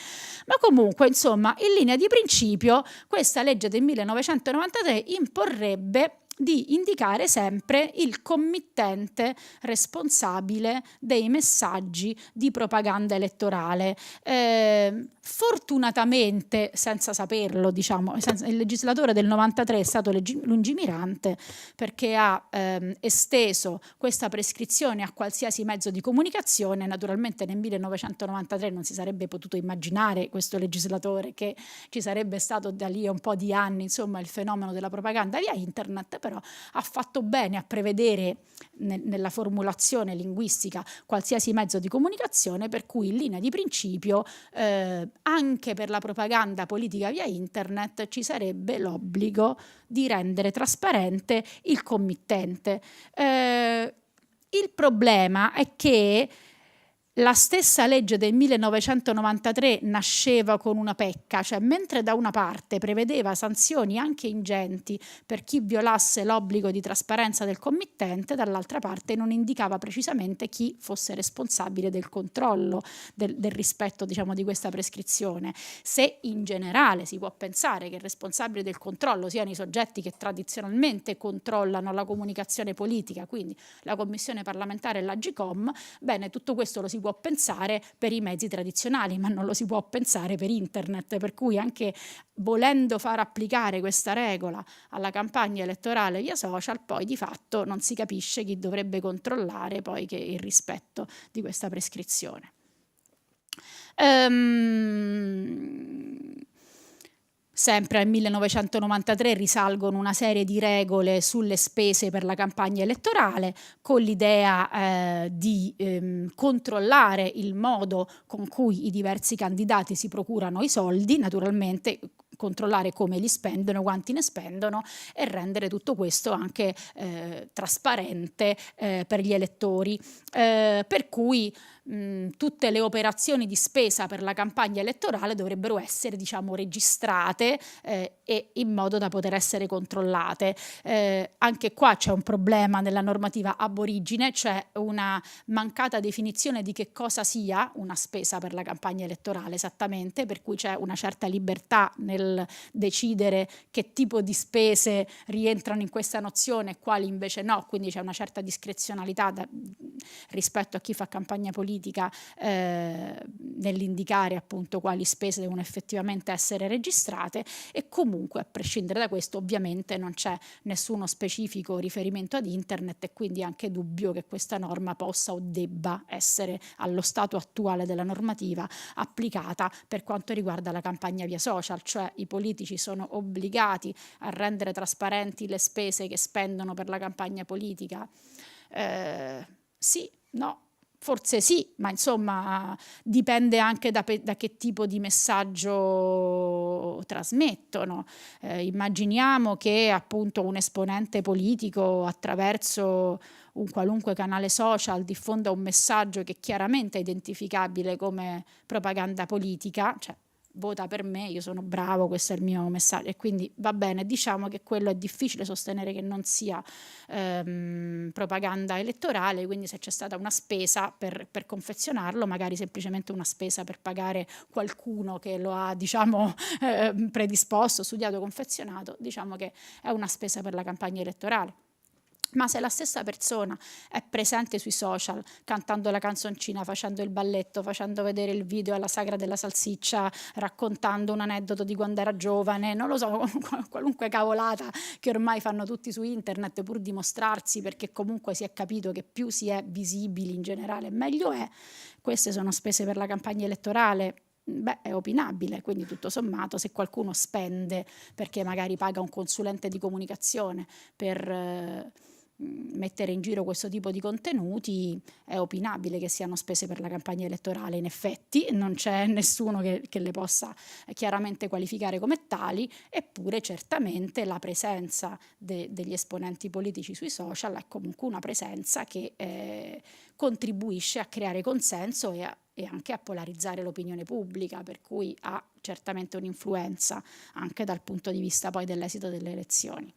Ma comunque, insomma, in linea di principio, questa legge del 1993 imporrebbe di indicare sempre il committente responsabile dei messaggi di propaganda elettorale. Fortunatamente, senza saperlo, diciamo, il legislatore del 93 è stato lungimirante, perché ha esteso questa prescrizione a qualsiasi mezzo di comunicazione. Naturalmente nel 1993 non si sarebbe potuto immaginare, questo legislatore, che ci sarebbe stato da lì a un po' di anni, insomma, il fenomeno della propaganda via internet, però ha fatto bene a prevedere nella formulazione linguistica qualsiasi mezzo di comunicazione, per cui in linea di principio anche per la propaganda politica via internet ci sarebbe l'obbligo di rendere trasparente il committente. Il problema è che la stessa legge del 1993 nasceva con una pecca, cioè mentre da una parte prevedeva sanzioni anche ingenti per chi violasse l'obbligo di trasparenza del committente, dall'altra parte non indicava precisamente chi fosse responsabile del controllo del rispetto, diciamo, di questa prescrizione. Se in generale si può pensare che il responsabile del controllo siano i soggetti che tradizionalmente controllano la comunicazione politica, quindi la Commissione parlamentare e l'Agcom, bene, tutto questo lo si può pensare per i mezzi tradizionali, ma non lo si può pensare per internet, per cui anche volendo far applicare questa regola alla campagna elettorale via social, poi di fatto non si capisce chi dovrebbe controllare poi che il rispetto di questa prescrizione. Sempre al 1993 risalgono una serie di regole sulle spese per la campagna elettorale, con l'idea di controllare il modo con cui i diversi candidati si procurano i soldi, naturalmente controllare come li spendono, quanti ne spendono, e rendere tutto questo anche trasparente per gli elettori. Per cui tutte le operazioni di spesa per la campagna elettorale dovrebbero essere, diciamo, registrate e in modo da poter essere controllate. Anche qua c'è un problema nella normativa ab origine, cioè una mancata definizione di che cosa sia una spesa per la campagna elettorale esattamente, per cui c'è una certa libertà nel decidere che tipo di spese rientrano in questa nozione e quali invece no, quindi c'è una certa discrezionalità rispetto a chi fa campagna politica nell'indicare appunto quali spese devono effettivamente essere registrate. E comunque, a prescindere da questo, ovviamente non c'è nessuno specifico riferimento ad internet, e quindi è anche dubbio che questa norma possa o debba essere, allo stato attuale della normativa, applicata per quanto riguarda la campagna via social, cioè i politici sono obbligati a rendere trasparenti le spese che spendono per la campagna politica. Sì, no, forse sì, ma insomma dipende anche da che tipo di messaggio trasmettono. Immaginiamo che appunto un esponente politico attraverso un qualunque canale social diffonda un messaggio che chiaramente è identificabile come propaganda politica, cioè vota per me, io sono bravo, questo è il mio messaggio, e quindi va bene. Diciamo che quello è difficile sostenere che non sia propaganda elettorale, quindi se c'è stata una spesa per confezionarlo, magari semplicemente una spesa per pagare qualcuno che lo ha, diciamo, predisposto, studiato, confezionato, diciamo che è una spesa per la campagna elettorale. Ma se la stessa persona è presente sui social, cantando la canzoncina, facendo il balletto, facendo vedere il video alla sagra della salsiccia, raccontando un aneddoto di quando era giovane, non lo so, qualunque cavolata che ormai fanno tutti su internet pur di mostrarsi, perché comunque si è capito che più si è visibili in generale meglio è, queste sono spese per la campagna elettorale. Beh, è opinabile, quindi tutto sommato se qualcuno spende perché magari paga un consulente di comunicazione per mettere in giro questo tipo di contenuti, è opinabile che siano spese per la campagna elettorale. In effetti non c'è nessuno che le possa chiaramente qualificare come tali, eppure certamente la presenza degli esponenti politici sui social è comunque una presenza che contribuisce a creare consenso e anche a polarizzare l'opinione pubblica, per cui ha certamente un'influenza anche dal punto di vista poi dell'esito delle elezioni.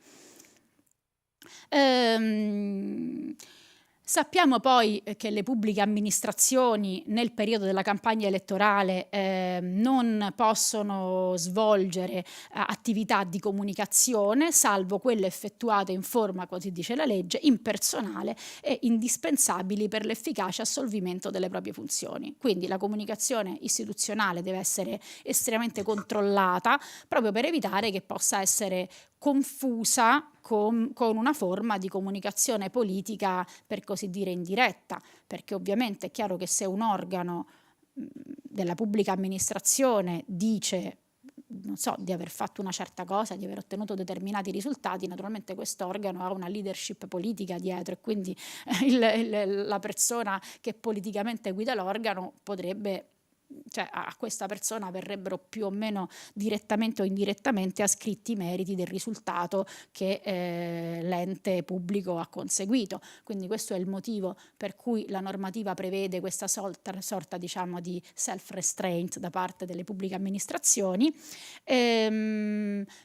Sappiamo poi che le pubbliche amministrazioni nel periodo della campagna elettorale non possono svolgere attività di comunicazione, salvo quelle effettuate in forma, così dice la legge, impersonale e indispensabili per l'efficace assolvimento delle proprie funzioni. Quindi la comunicazione istituzionale deve essere estremamente controllata, proprio per evitare che possa essere confusa con una forma di comunicazione politica, per così dire, indiretta, perché ovviamente è chiaro che se un organo della pubblica amministrazione dice, non so, di aver fatto una certa cosa, di aver ottenuto determinati risultati, naturalmente quest'organo ha una leadership politica dietro, e quindi la persona che politicamente guida l'organo potrebbe, cioè a questa persona verrebbero più o meno direttamente o indirettamente ascritti i meriti del risultato che l'ente pubblico ha conseguito. Quindi questo è il motivo per cui la normativa prevede questa sorta diciamo di self-restraint da parte delle pubbliche amministrazioni.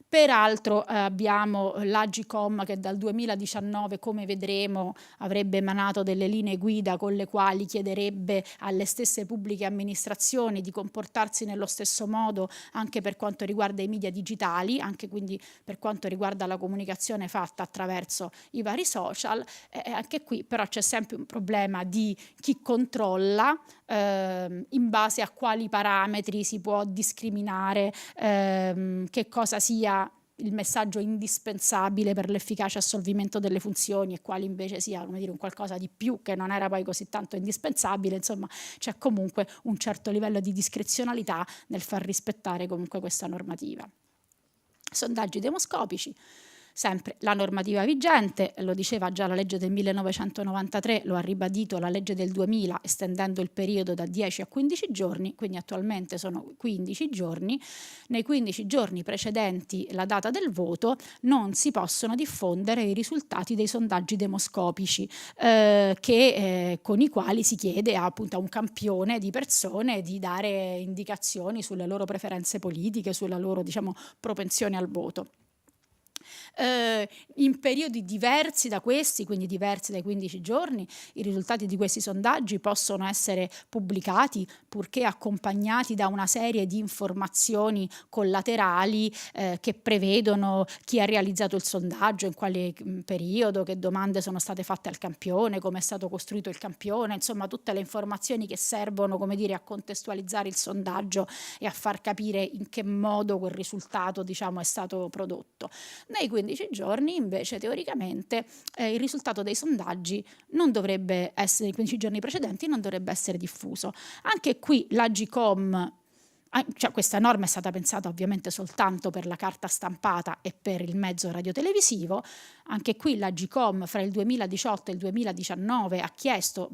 Peraltro abbiamo l'Agcom che dal 2019, come vedremo, avrebbe emanato delle linee guida con le quali chiederebbe alle stesse pubbliche amministrazioni di comportarsi nello stesso modo anche per quanto riguarda i media digitali, anche quindi per quanto riguarda la comunicazione fatta attraverso i vari social. Anche qui però c'è sempre un problema di chi controlla, in base a quali parametri si può discriminare che cosa sia il messaggio indispensabile per l'efficace assolvimento delle funzioni e quali invece sia, come dire, un qualcosa di più che non era poi così tanto indispensabile. Insomma, c'è comunque un certo livello di discrezionalità nel far rispettare comunque questa normativa. Sondaggi demoscopici. Sempre la normativa vigente, lo diceva già la legge del 1993, lo ha ribadito la legge del 2000 estendendo il periodo da 10 a 15 giorni, quindi attualmente sono 15 giorni. Nei 15 giorni precedenti la data del voto non si possono diffondere i risultati dei sondaggi demoscopici con i quali si chiede appunto a un campione di persone di dare indicazioni sulle loro preferenze politiche, sulla loro, diciamo, propensione al voto. In periodi diversi da questi, quindi diversi dai 15 giorni, i risultati di questi sondaggi possono essere pubblicati purché accompagnati da una serie di informazioni collaterali che prevedono chi ha realizzato il sondaggio, in quale periodo, che domande sono state fatte al campione, come è stato costruito il campione, insomma tutte le informazioni che servono, come dire, a contestualizzare il sondaggio e a far capire in che modo quel risultato, diciamo, è stato prodotto. Nei 15 giorni invece teoricamente il risultato dei sondaggi non dovrebbe essere, nei 15 giorni precedenti non dovrebbe essere diffuso. Anche qui l'Agcom, cioè questa norma è stata pensata ovviamente soltanto per la carta stampata e per il mezzo radiotelevisivo. Anche qui l'Agcom fra il 2018 e il 2019 ha chiesto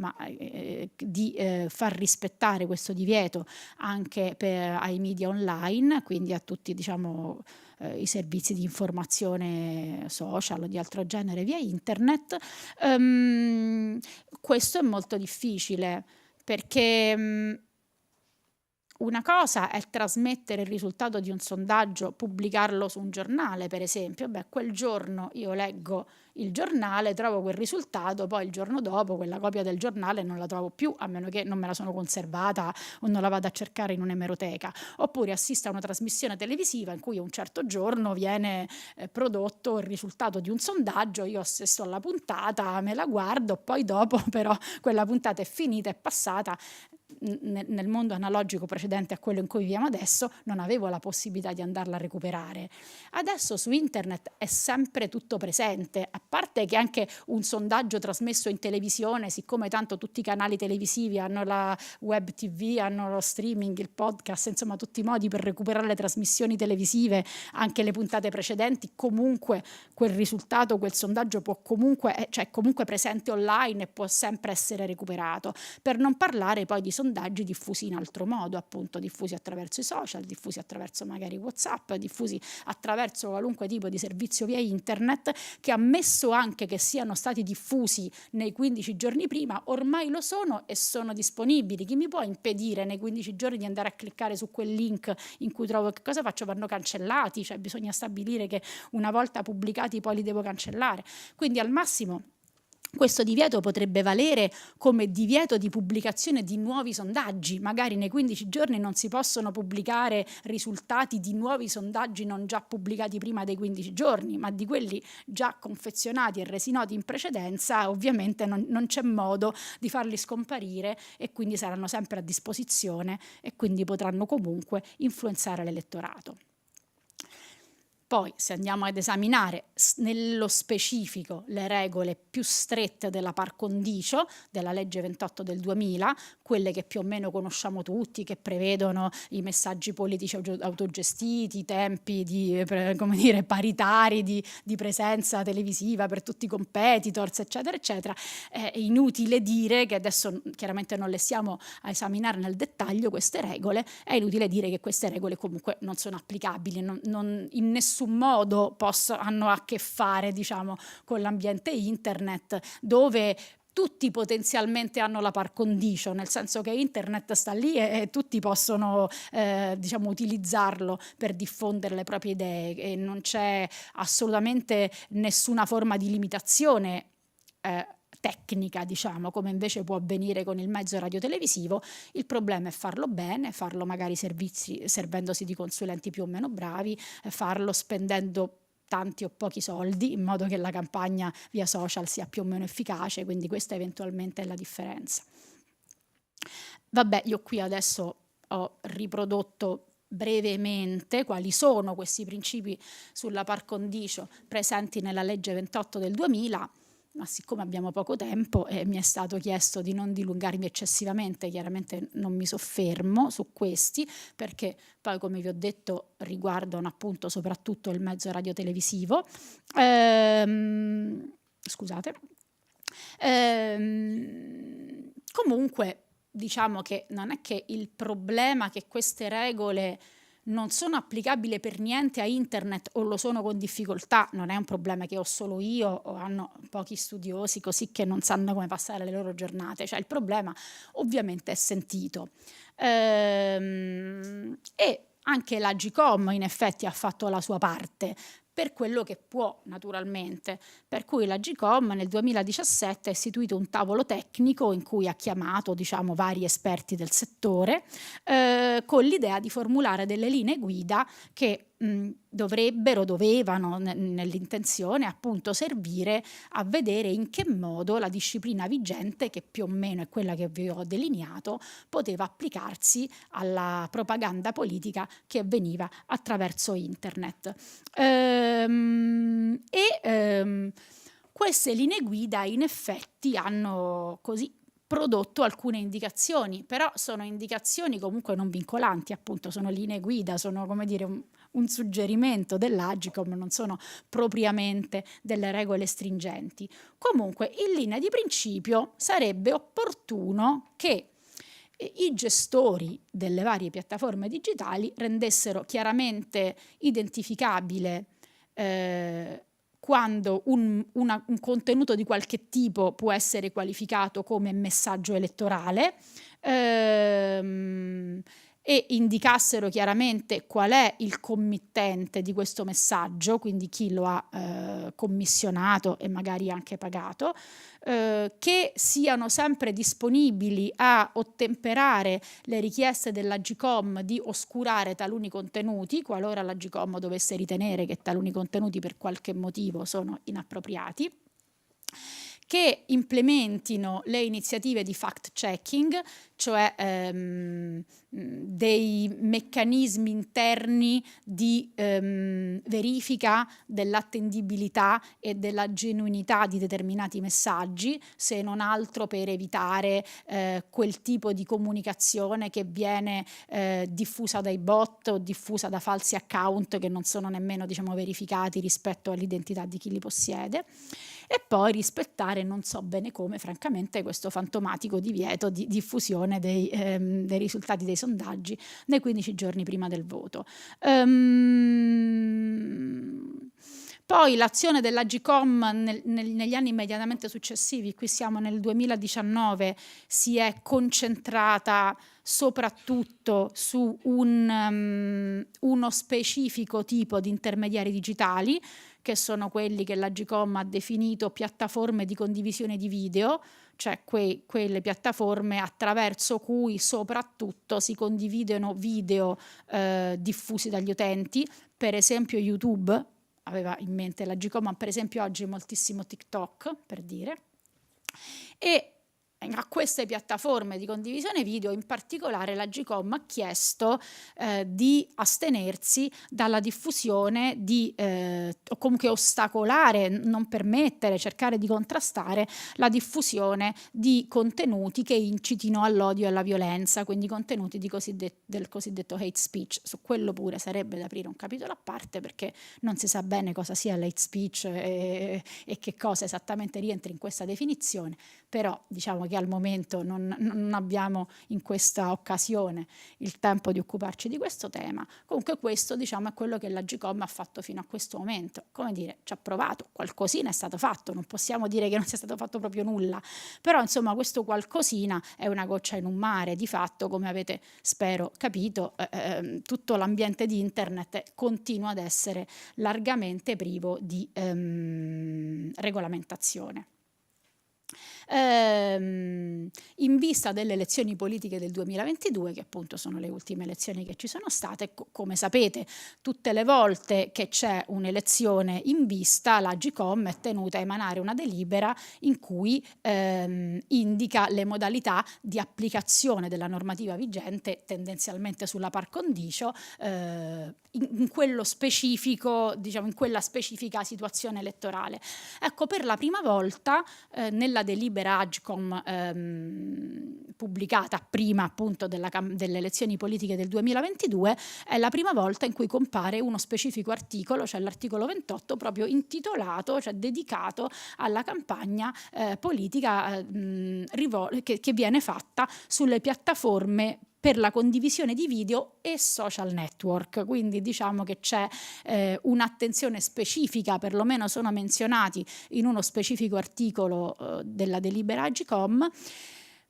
di far rispettare questo divieto anche ai media online, quindi a tutti, diciamo, i servizi di informazione social o di altro genere via internet. Questo è molto difficile perché una cosa è trasmettere il risultato di un sondaggio, pubblicarlo su un giornale, per esempio. Beh, quel giorno io leggo il giornale, trovo quel risultato, poi il giorno dopo quella copia del giornale non la trovo più, a meno che non me la sono conservata o non la vado a cercare in un'emeroteca. Oppure assisto a una trasmissione televisiva in cui un certo giorno viene prodotto il risultato di un sondaggio, io assisto alla puntata, me la guardo, poi dopo però quella puntata è finita, è passata. Nel mondo analogico precedente a quello in cui viviamo adesso non avevo la possibilità di andarla a recuperare. Adesso su internet è sempre tutto presente, a parte che anche un sondaggio trasmesso in televisione, siccome tanto tutti i canali televisivi hanno la web TV, hanno lo streaming, il podcast, insomma tutti i modi per recuperare le trasmissioni televisive, anche le puntate precedenti, comunque quel risultato, quel sondaggio può comunque, cioè comunque presente online e può sempre essere recuperato, per non parlare poi di sondaggi diffusi in altro modo, appunto diffusi attraverso i social, diffusi attraverso magari WhatsApp, diffusi attraverso qualunque tipo di servizio via internet, che ammesso anche che siano stati diffusi nei 15 giorni prima, ormai lo sono e sono disponibili. Chi mi può impedire nei 15 giorni di andare a cliccare su quel link in cui trovo che cosa faccio? Vanno cancellati, cioè bisogna stabilire che una volta pubblicati poi li devo cancellare. Quindi al massimo questo divieto potrebbe valere come divieto di pubblicazione di nuovi sondaggi. Magari nei 15 giorni non si possono pubblicare risultati di nuovi sondaggi non già pubblicati prima dei 15 giorni, ma di quelli già confezionati e resi noti in precedenza, ovviamente non c'è modo di farli scomparire e quindi saranno sempre a disposizione e quindi potranno comunque influenzare l'elettorato. Poi, se andiamo ad esaminare nello specifico le regole più strette della par condicio, della legge 28 del 2000, quelle che più o meno conosciamo tutti, che prevedono i messaggi politici autogestiti, i tempi paritari di presenza televisiva per tutti i competitors, eccetera, eccetera, è inutile dire che adesso chiaramente non le stiamo a esaminare nel dettaglio queste regole, è inutile dire che queste regole comunque non sono applicabili, in nessun modo hanno a che fare, diciamo, con l'ambiente internet, dove tutti potenzialmente hanno la par condicio, nel senso che internet sta lì e tutti possono utilizzarlo per diffondere le proprie idee e non c'è assolutamente nessuna forma di limitazione tecnica, diciamo, come invece può avvenire con il mezzo radiotelevisivo. Il problema è farlo bene, farlo magari servendosi di consulenti più o meno bravi, farlo spendendo tanti o pochi soldi, in modo che la campagna via social sia più o meno efficace, quindi questa eventualmente è la differenza. Vabbè, io qui adesso ho riprodotto brevemente quali sono questi principi sulla par condicio presenti nella legge 28 del 2000, ma siccome abbiamo poco tempo e mi è stato chiesto di non dilungarmi eccessivamente, chiaramente non mi soffermo su questi, perché poi, come vi ho detto, riguardano appunto soprattutto il mezzo radiotelevisivo. Scusate. Comunque, diciamo che non è che il problema che queste regole non sono applicabili per niente a internet o lo sono con difficoltà, non è un problema che ho solo io o hanno pochi studiosi così che non sanno come passare le loro giornate, cioè il problema ovviamente è sentito. E anche l'Agcom in effetti ha fatto la sua parte, per quello che può, naturalmente, per cui l'Agcom nel 2017 ha istituito un tavolo tecnico in cui ha chiamato, diciamo, vari esperti del settore con l'idea di formulare delle linee guida che dovevano nell'intenzione appunto servire a vedere in che modo la disciplina vigente, che più o meno è quella che vi ho delineato, poteva applicarsi alla propaganda politica che avveniva attraverso internet. Queste linee guida in effetti hanno così prodotto alcune indicazioni, però sono indicazioni comunque non vincolanti, appunto sono linee guida, sono come dire un suggerimento dell'Agcom, non sono propriamente delle regole stringenti. Comunque, in linea di principio sarebbe opportuno che i gestori delle varie piattaforme digitali rendessero chiaramente identificabile quando un contenuto di qualche tipo può essere qualificato come messaggio elettorale, e indicassero chiaramente qual è il committente di questo messaggio, quindi chi lo ha commissionato e magari anche pagato, che siano sempre disponibili a ottemperare le richieste dell'Agcom di oscurare taluni contenuti, qualora l'Agcom dovesse ritenere che taluni contenuti per qualche motivo sono inappropriati, che implementino le iniziative di fact-checking, cioè dei meccanismi interni di verifica dell'attendibilità e della genuinità di determinati messaggi, se non altro per evitare quel tipo di comunicazione che viene diffusa dai bot o diffusa da falsi account che non sono nemmeno, diciamo, verificati rispetto all'identità di chi li possiede. E poi rispettare, non so bene come, francamente, questo fantomatico divieto di diffusione dei risultati dei sondaggi nei 15 giorni prima del voto. Poi l'azione dell'Agcom negli anni immediatamente successivi, qui siamo nel 2019, si è concentrata soprattutto su uno specifico tipo di intermediari digitali, che sono quelli che l'Agcom ha definito piattaforme di condivisione di video, cioè quelle piattaforme attraverso cui soprattutto si condividono video diffusi dagli utenti, per esempio YouTube, aveva in mente l'Agcom, ma per esempio oggi moltissimo TikTok, per dire, e a queste piattaforme di condivisione video in particolare l'Agcom ha chiesto di astenersi dalla diffusione o comunque ostacolare, non permettere, cercare di contrastare la diffusione di contenuti che incitino all'odio e alla violenza, quindi contenuti del cosiddetto hate speech. Su quello pure sarebbe da aprire un capitolo a parte, perché non si sa bene cosa sia l'hate speech e che cosa esattamente rientri in questa definizione, però diciamo che al momento non abbiamo in questa occasione il tempo di occuparci di questo tema. Comunque questo, diciamo, è quello che l'Agcom ha fatto fino a questo momento. Come dire, ci ha provato, qualcosina è stato fatto, non possiamo dire che non sia stato fatto proprio nulla, però insomma questo qualcosina è una goccia in un mare. Di fatto, come avete spero capito, tutto l'ambiente di internet continua ad essere largamente privo di regolamentazione. In vista delle elezioni politiche del 2022, che appunto sono le ultime elezioni che ci sono state, come sapete, tutte le volte che c'è un'elezione in vista, l'Agcom è tenuta a emanare una delibera in cui indica le modalità di applicazione della normativa vigente, tendenzialmente sulla par condicio, in quello specifico, diciamo, in quella specifica situazione elettorale. Ecco, per la prima volta nella delibera Agcom pubblicata prima appunto delle elezioni politiche del 2022, è la prima volta in cui compare uno specifico articolo, cioè l'articolo 28, proprio intitolato, cioè dedicato alla campagna politica che viene fatta sulle piattaforme per la condivisione di video e social network. Quindi diciamo che c'è un'attenzione specifica, perlomeno sono menzionati in uno specifico articolo della delibera Agcom.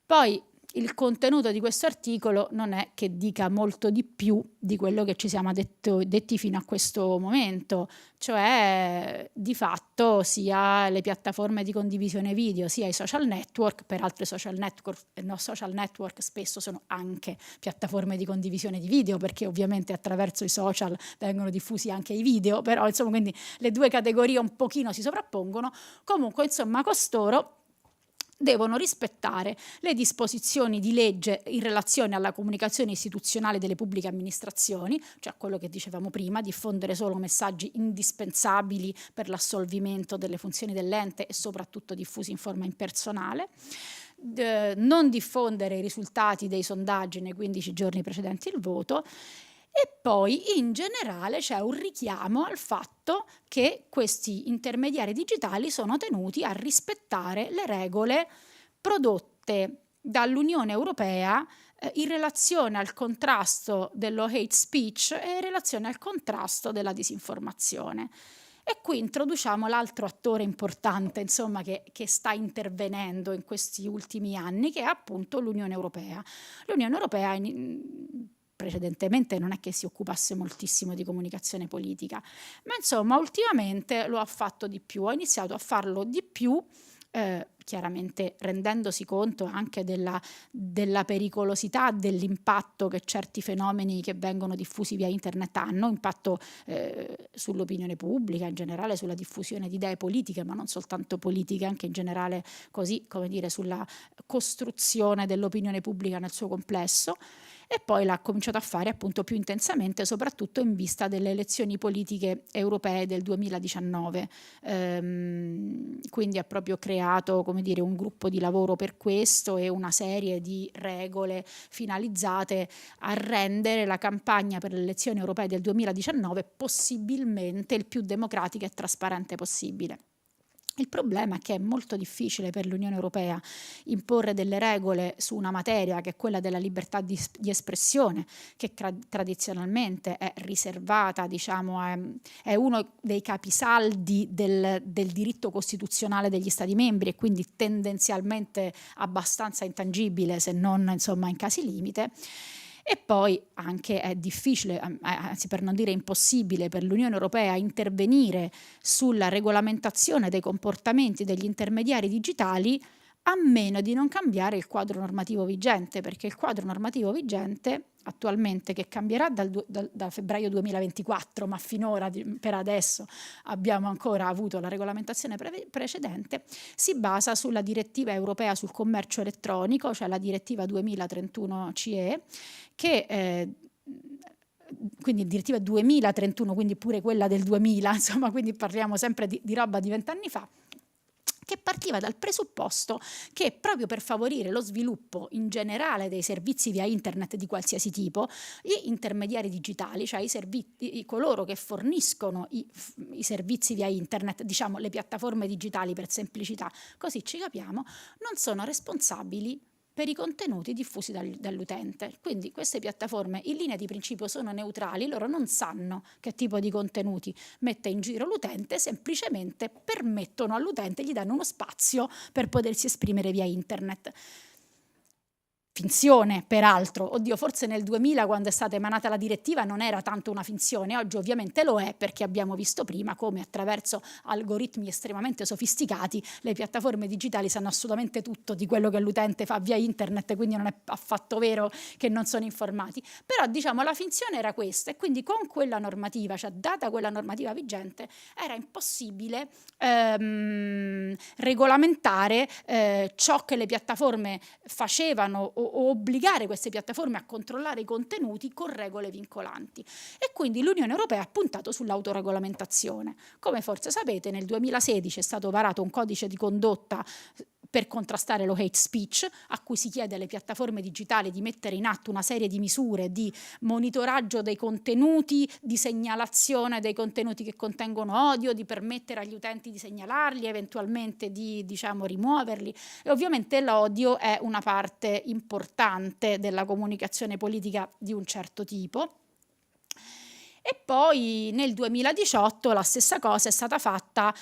Poi il contenuto di questo articolo non è che dica molto di più di quello che ci siamo detti fino a questo momento, cioè di fatto sia le piattaforme di condivisione video sia i social network, peraltro i social network spesso sono anche piattaforme di condivisione di video, perché ovviamente attraverso i social vengono diffusi anche i video, però insomma quindi le due categorie un pochino si sovrappongono. Comunque insomma costoro devono rispettare le disposizioni di legge in relazione alla comunicazione istituzionale delle pubbliche amministrazioni, cioè quello che dicevamo prima, diffondere solo messaggi indispensabili per l'assolvimento delle funzioni dell'ente e soprattutto diffusi in forma impersonale, non diffondere i risultati dei sondaggi nei 15 giorni precedenti il voto. E poi in generale c'è un richiamo al fatto che questi intermediari digitali sono tenuti a rispettare le regole prodotte dall'Unione Europea in relazione al contrasto dello hate speech e in relazione al contrasto della disinformazione. E qui introduciamo l'altro attore importante, insomma, che sta intervenendo in questi ultimi anni, che è appunto l'Unione Europea. L'Unione Europea precedentemente non è che si occupasse moltissimo di comunicazione politica, ma insomma ultimamente lo ha fatto di più, ha iniziato a farlo di più, chiaramente rendendosi conto anche della pericolosità, dell'impatto che certi fenomeni che vengono diffusi via internet hanno, impatto sull'opinione pubblica, in generale sulla diffusione di idee politiche, ma non soltanto politiche, anche in generale così, come dire, sulla costruzione dell'opinione pubblica nel suo complesso. E poi l'ha cominciato a fare appunto più intensamente, soprattutto in vista delle elezioni politiche europee del 2019. Quindi ha proprio creato, come dire, un gruppo di lavoro per questo e una serie di regole finalizzate a rendere la campagna per le elezioni europee del 2019 possibilmente il più democratica e trasparente possibile. Il problema è che è molto difficile per l'Unione Europea imporre delle regole su una materia che è quella della libertà di espressione, che tradizionalmente è riservata, diciamo, è uno dei capisaldi del diritto costituzionale degli Stati membri e quindi tendenzialmente abbastanza intangibile, se non insomma in casi limite. E poi anche è difficile, anzi per non dire impossibile, per l'Unione Europea intervenire sulla regolamentazione dei comportamenti degli intermediari digitali a meno di non cambiare il quadro normativo vigente, perché il quadro normativo vigente attualmente, che cambierà da febbraio 2024, ma finora per adesso abbiamo ancora avuto la regolamentazione precedente, si basa sulla direttiva europea sul commercio elettronico, cioè la direttiva 2031 CE, che quindi direttiva 2031, quindi pure quella del 2000, insomma, quindi parliamo sempre di roba di 20 anni fa, che partiva dal presupposto che proprio per favorire lo sviluppo in generale dei servizi via internet di qualsiasi tipo, gli intermediari digitali, cioè coloro che forniscono i servizi via internet, diciamo le piattaforme digitali per semplicità, così ci capiamo, non sono responsabili per i contenuti diffusi dall'utente. Quindi queste piattaforme in linea di principio sono neutrali, loro non sanno che tipo di contenuti mette in giro l'utente, semplicemente permettono all'utente, gli danno uno spazio per potersi esprimere via internet. Finzione, peraltro, oddio, forse nel 2000 quando è stata emanata la direttiva non era tanto una finzione, oggi ovviamente lo è, perché abbiamo visto prima come attraverso algoritmi estremamente sofisticati le piattaforme digitali sanno assolutamente tutto di quello che l'utente fa via internet, quindi non è affatto vero che non sono informati. Però diciamo la finzione era questa, e quindi con quella normativa, cioè data quella normativa vigente, era impossibile regolamentare ciò che le piattaforme facevano o obbligare queste piattaforme a controllare i contenuti con regole vincolanti. E quindi l'Unione Europea ha puntato sull'autoregolamentazione. Come forse sapete, nel 2016 è stato varato un codice di condotta per contrastare lo hate speech, a cui si chiede alle piattaforme digitali di mettere in atto una serie di misure di monitoraggio dei contenuti, di segnalazione dei contenuti che contengono odio, di permettere agli utenti di segnalarli, eventualmente di, diciamo, rimuoverli. E ovviamente l'odio è una parte importante della comunicazione politica di un certo tipo. E poi nel 2018 la stessa cosa è stata fatta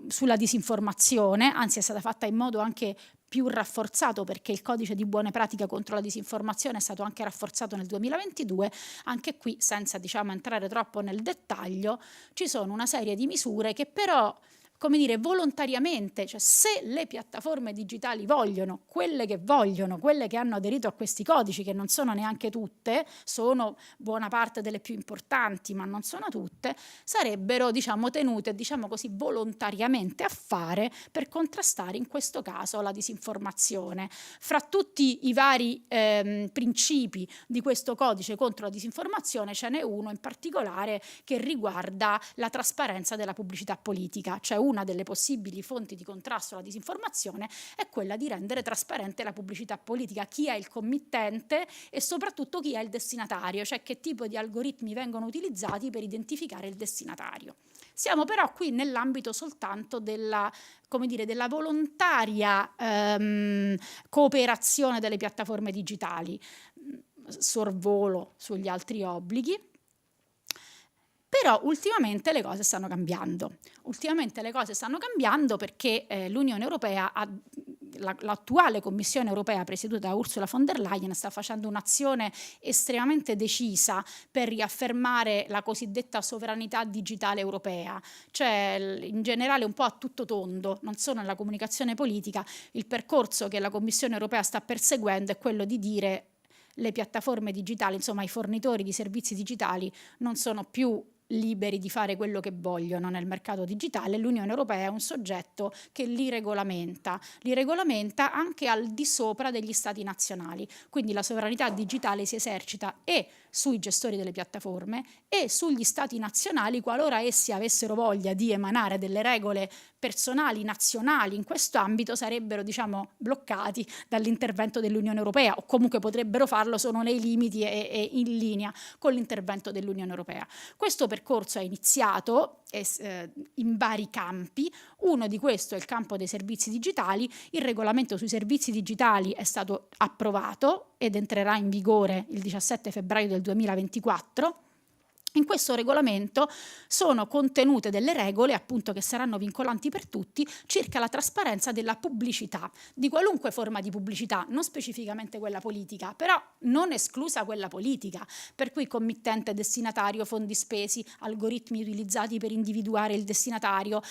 sulla disinformazione, anzi è stata fatta in modo anche più rafforzato, perché il codice di buone pratiche contro la disinformazione è stato anche rafforzato nel 2022. Anche qui, senza diciamo entrare troppo nel dettaglio, ci sono una serie di misure che però, come dire, volontariamente, cioè se le piattaforme digitali vogliono, quelle che hanno aderito a questi codici, che non sono neanche tutte, sono buona parte delle più importanti, ma non sono tutte, sarebbero, diciamo, tenute, diciamo così, volontariamente a fare per contrastare in questo caso la disinformazione. Fra tutti i vari principi di questo codice contro la disinformazione ce n'è uno in particolare che riguarda la trasparenza della pubblicità politica, cioè una delle possibili fonti di contrasto alla disinformazione è quella di rendere trasparente la pubblicità politica, chi è il committente e soprattutto chi è il destinatario, cioè che tipo di algoritmi vengono utilizzati per identificare il destinatario. Siamo però qui nell'ambito soltanto della, come dire, della volontaria cooperazione delle piattaforme digitali, sorvolo sugli altri obblighi. Però ultimamente le cose stanno cambiando. Ultimamente le cose stanno cambiando perché l'Unione Europea l'attuale Commissione europea presieduta da Ursula von der Leyen sta facendo un'azione estremamente decisa per riaffermare la cosiddetta sovranità digitale europea, cioè in generale un po' a tutto tondo, non solo nella comunicazione politica. Il percorso che la Commissione europea sta perseguendo è quello di dire: le piattaforme digitali, insomma i fornitori di servizi digitali, non sono più liberi di fare quello che vogliono nel mercato digitale. L'Unione Europea è un soggetto che li regolamenta anche al di sopra degli stati nazionali, quindi la sovranità digitale si esercita e sui gestori delle piattaforme e sugli stati nazionali qualora essi avessero voglia di emanare delle regole personali nazionali in questo ambito, sarebbero bloccati dall'intervento dell'Unione Europea, o comunque potrebbero farlo solo nei limiti e in linea con l'intervento dell'Unione Europea. Questo percorso è iniziato in vari campi. Uno di questo è il campo dei servizi digitali. Il regolamento sui servizi digitali è stato approvato ed entrerà in vigore il 17 febbraio del 2024. In questo regolamento sono contenute delle regole, appunto, che saranno vincolanti per tutti, circa la trasparenza della pubblicità, di qualunque forma di pubblicità, non specificamente quella politica, però non esclusa quella politica, per cui committente, destinatario, fondi spesi, algoritmi utilizzati per individuare il destinatario,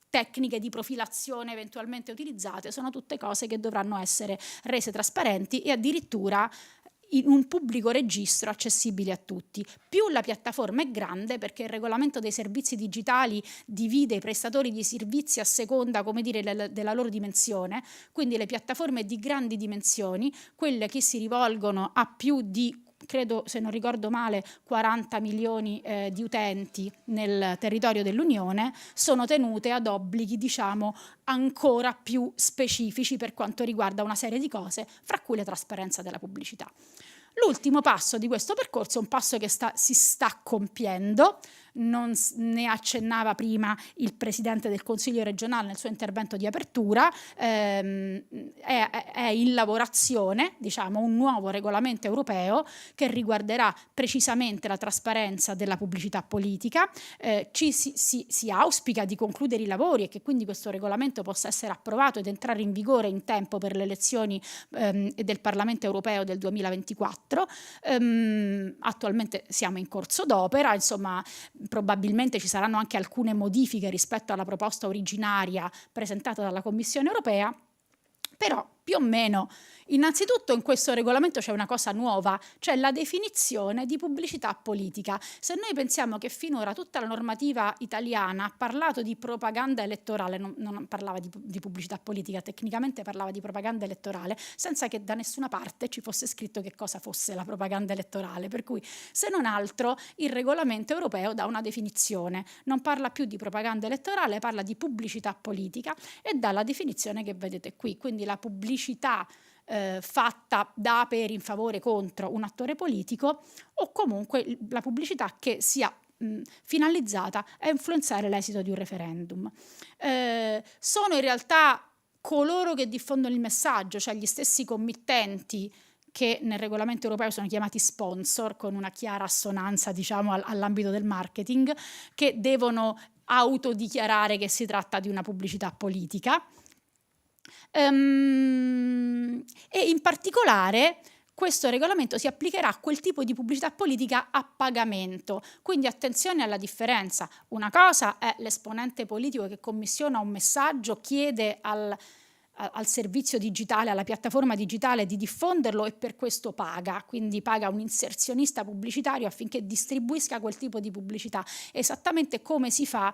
tecniche di profilazione eventualmente utilizzate, sono tutte cose che dovranno essere rese trasparenti e addirittura in un pubblico registro accessibile a tutti. Più la piattaforma è grande, perché il regolamento dei servizi digitali divide i prestatori di servizi a seconda, della loro dimensione, quindi le piattaforme di grandi dimensioni, quelle che si rivolgono a più di, credo, se non ricordo male, 40 milioni di utenti nel territorio dell'Unione, sono tenute ad obblighi ancora più specifici per quanto riguarda una serie di cose, fra cui la trasparenza della pubblicità. L'ultimo passo di questo percorso è un passo che si sta compiendo, ne accennava prima il Presidente del Consiglio regionale nel suo intervento di apertura, è in lavorazione, un nuovo regolamento europeo che riguarderà precisamente la trasparenza della pubblicità politica. Si auspica di concludere i lavori e che quindi questo regolamento possa essere approvato ed entrare in vigore in tempo per le elezioni del Parlamento europeo del 2024. Attualmente siamo in corso d'opera, probabilmente ci saranno anche alcune modifiche rispetto alla proposta originaria presentata dalla Commissione europea, però più o meno. Innanzitutto in questo regolamento c'è una cosa nuova, cioè la definizione di pubblicità politica. Se noi pensiamo che finora tutta la normativa italiana ha parlato di propaganda elettorale, non parlava di pubblicità politica, tecnicamente parlava di propaganda elettorale, senza che da nessuna parte ci fosse scritto che cosa fosse la propaganda elettorale, per cui se non altro il regolamento europeo dà una definizione, non parla più di propaganda elettorale, parla di pubblicità politica e dà la definizione che vedete qui, quindi la pubblicità fatta da, per, in favore, contro un attore politico, o comunque la pubblicità che sia finalizzata a influenzare l'esito di un referendum. Sono in realtà coloro che diffondono il messaggio, cioè gli stessi committenti che nel regolamento europeo sono chiamati sponsor, con una chiara assonanza all'ambito del marketing, che devono autodichiarare che si tratta di una pubblicità politica. E in particolare questo regolamento si applicherà a quel tipo di pubblicità politica a pagamento, quindi attenzione alla differenza. Una cosa è l'esponente politico che commissiona un messaggio, chiede al servizio digitale, alla piattaforma digitale di diffonderlo e per questo paga, quindi paga un inserzionista pubblicitario affinché distribuisca quel tipo di pubblicità, esattamente come si fa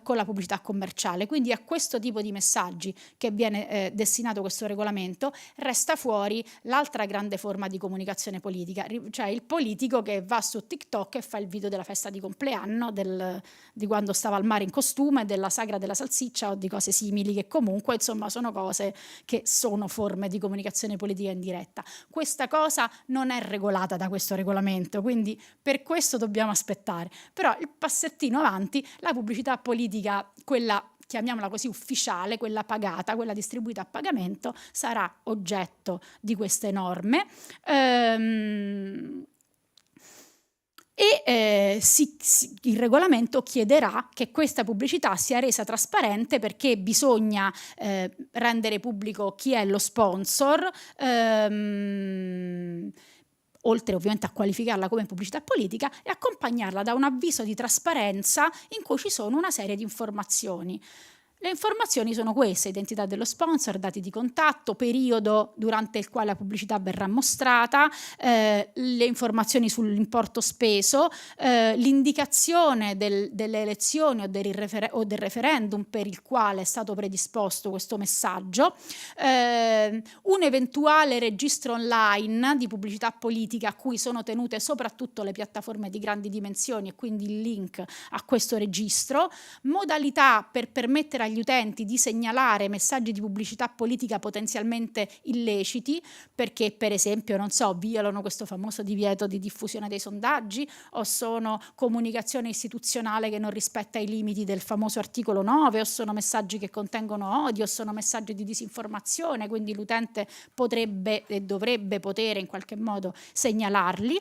con la pubblicità commerciale. Quindi a questo tipo di messaggi che viene destinato questo regolamento. Resta fuori l'altra grande forma di comunicazione politica, cioè il politico che va su TikTok e fa il video della festa di compleanno, di quando stava al mare in costume, della sagra della salsiccia o di cose simili, che comunque sono cose che sono forme di comunicazione politica in diretta. Questa cosa non è regolata da questo regolamento, quindi per questo dobbiamo aspettare. Però il passettino avanti, la pubblicità politica, quella chiamiamola così ufficiale, quella pagata, quella distribuita a pagamento, sarà oggetto di queste norme. e il regolamento chiederà che questa pubblicità sia resa trasparente, perché bisogna rendere pubblico chi è lo sponsor, oltre ovviamente a qualificarla come pubblicità politica, e accompagnarla da un avviso di trasparenza in cui ci sono una serie di informazioni. Le informazioni sono queste: identità dello sponsor, dati di contatto, periodo durante il quale la pubblicità verrà mostrata, le informazioni sull'importo speso, l'indicazione delle elezioni o del referendum per il quale è stato predisposto questo messaggio, un eventuale registro online di pubblicità politica a cui sono tenute soprattutto le piattaforme di grandi dimensioni, e quindi il link a questo registro, modalità per permettere agli utenti di segnalare messaggi di pubblicità politica potenzialmente illeciti, perché per esempio, non so, violano questo famoso divieto di diffusione dei sondaggi, o sono comunicazione istituzionale che non rispetta i limiti del famoso articolo 9, o sono messaggi che contengono odio, o sono messaggi di disinformazione, quindi l'utente potrebbe e dovrebbe potere in qualche modo segnalarli.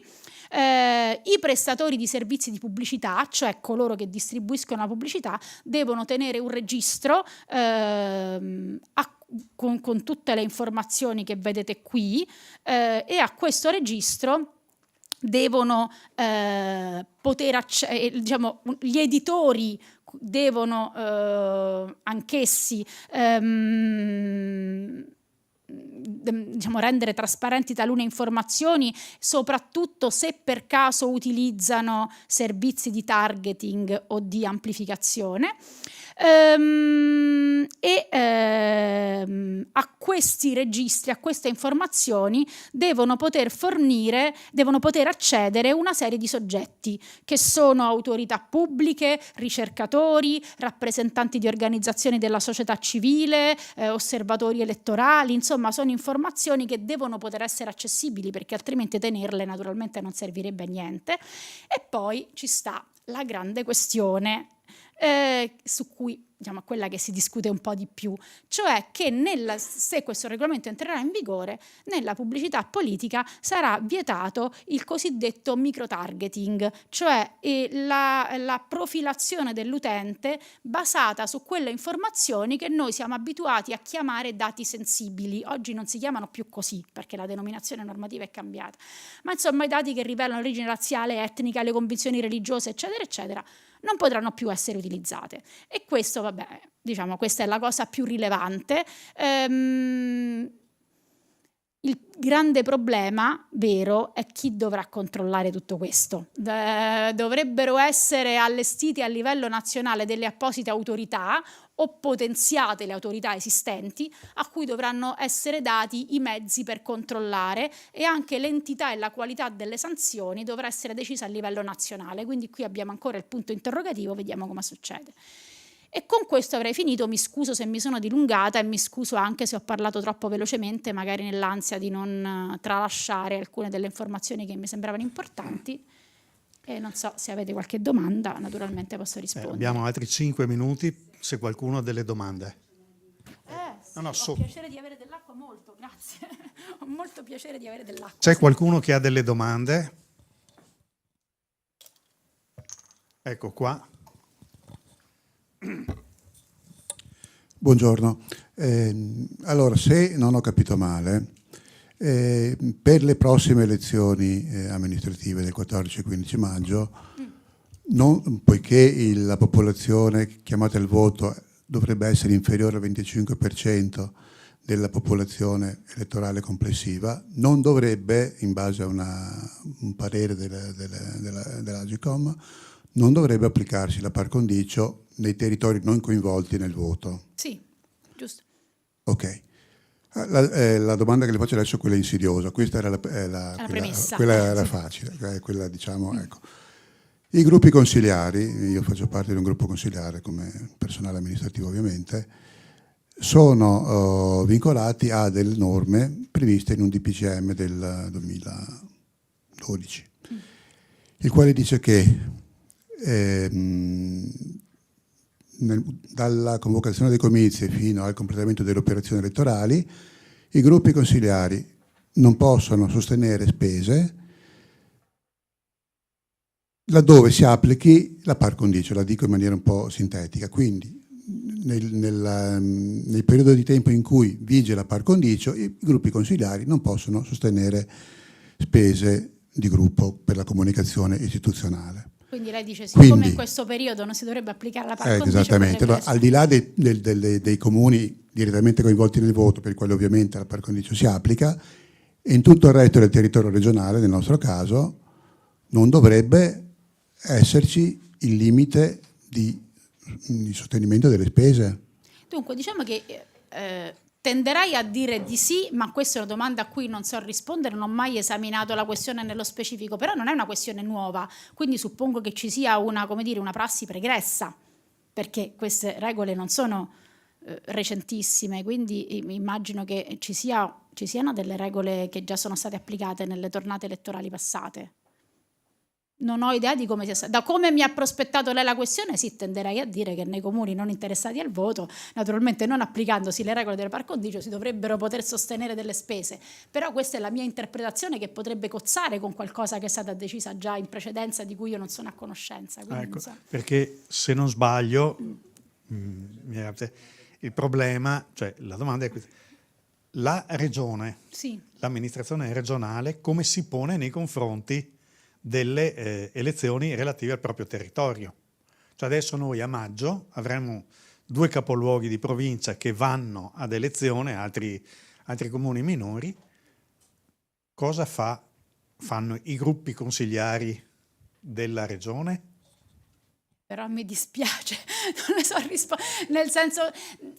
I prestatori di servizi di pubblicità, cioè coloro che distribuiscono la pubblicità, devono tenere un registro con tutte le informazioni che vedete qui, e a questo registro devono poter diciamo, gli editori devono anch'essi diciamo, rendere trasparenti talune informazioni, soprattutto se per caso utilizzano servizi di targeting o di amplificazione. A questi registri, a queste informazioni devono poter accedere una serie di soggetti che sono autorità pubbliche, ricercatori, rappresentanti di organizzazioni della società civile, osservatori elettorali. Insomma, sono informazioni che devono poter essere accessibili, perché altrimenti tenerle naturalmente non servirebbe a niente. E poi ci sta la grande questione su cui, diciamo, quella che si discute un po' di più, cioè che se questo regolamento entrerà in vigore, nella pubblicità politica sarà vietato il cosiddetto microtargeting, cioè la profilazione dell'utente basata su quelle informazioni che noi siamo abituati a chiamare dati sensibili. Oggi non si chiamano più così, perché la denominazione normativa è cambiata, ma insomma i dati che rivelano l'origine razziale, etnica, le convinzioni religiose, eccetera, eccetera, non potranno più essere utilizzate. E questo, vabbè, diciamo, questa è la cosa più rilevante. Il grande problema vero è chi dovrà controllare tutto questo. Dovrebbero essere allestite a livello nazionale delle apposite autorità, o potenziate le autorità esistenti, a cui dovranno essere dati i mezzi per controllare, e anche l'entità e la qualità delle sanzioni dovrà essere decisa a livello nazionale. Quindi qui abbiamo ancora il punto interrogativo, vediamo come succede. E con questo avrei finito. Mi scuso se mi sono dilungata, e mi scuso anche se ho parlato troppo velocemente, magari nell'ansia di non tralasciare alcune delle informazioni che mi sembravano importanti. E non so se avete qualche domanda, naturalmente posso rispondere. Abbiamo altri 5 minuti se qualcuno ha delle domande. Sì, ho piacere di avere dell'acqua, molto, grazie. Ho molto piacere di avere dell'acqua. C'è qualcuno che ha delle domande? Ecco qua. Buongiorno. Allora, se non ho capito male, per le prossime elezioni amministrative del 14 e 15 maggio, poiché la popolazione chiamata al voto dovrebbe essere inferiore al 25% della popolazione elettorale complessiva, non dovrebbe, in base a un parere dell'Agcom, non dovrebbe applicarsi la par condicio nei territori non coinvolti nel voto. Sì, giusto. Ok. La domanda che le faccio adesso è quella insidiosa. Questa era quella era facile, quella, diciamo, ecco. I gruppi consiliari, io faccio parte di un gruppo consiliare come personale amministrativo ovviamente, sono vincolati a delle norme previste in un DPCM del 2012, il quale dice che dalla convocazione dei comizi fino al completamento delle operazioni elettorali, i gruppi consiliari non possono sostenere spese laddove si applichi la par condicio, la dico in maniera un po' sintetica. Quindi nel periodo di tempo in cui vige la par condicio, i gruppi consiliari non possono sostenere spese di gruppo per la comunicazione istituzionale. Quindi lei dice, siccome in questo periodo non si dovrebbe applicare la par condicio... Esattamente, allora, al di là dei comuni direttamente coinvolti nel voto, per i quali ovviamente la par condicio si applica, e in tutto il resto del territorio regionale, nel nostro caso, non dovrebbe esserci il limite di sostenimento delle spese. Dunque, diciamo che tenderei a dire di sì, ma questa è una domanda a cui non so rispondere, non ho mai esaminato la questione nello specifico, però non è una questione nuova, quindi suppongo che ci sia una prassi pregressa, perché queste regole non sono recentissime, quindi immagino che ci siano delle regole che già sono state applicate nelle tornate elettorali passate. Non ho idea di come sia stato. Da come mi ha prospettato lei la questione, sì, tenderei a dire che nei comuni non interessati al voto, naturalmente non applicandosi le regole del par condicio, si dovrebbero poter sostenere delle spese. Però questa è la mia interpretazione, che potrebbe cozzare con qualcosa che è stata decisa già in precedenza, di cui io non sono a conoscenza. Ecco, perché se non sbaglio, il problema, cioè la domanda è questa: la regione, sì, l'amministrazione regionale, come si pone nei confronti delle elezioni relative al proprio territorio? Cioè adesso noi a maggio avremo 2 capoluoghi di provincia che vanno ad elezione, altri comuni minori. Cosa fanno i gruppi consigliari della regione? Però mi dispiace, non ne so rispondere, nel senso,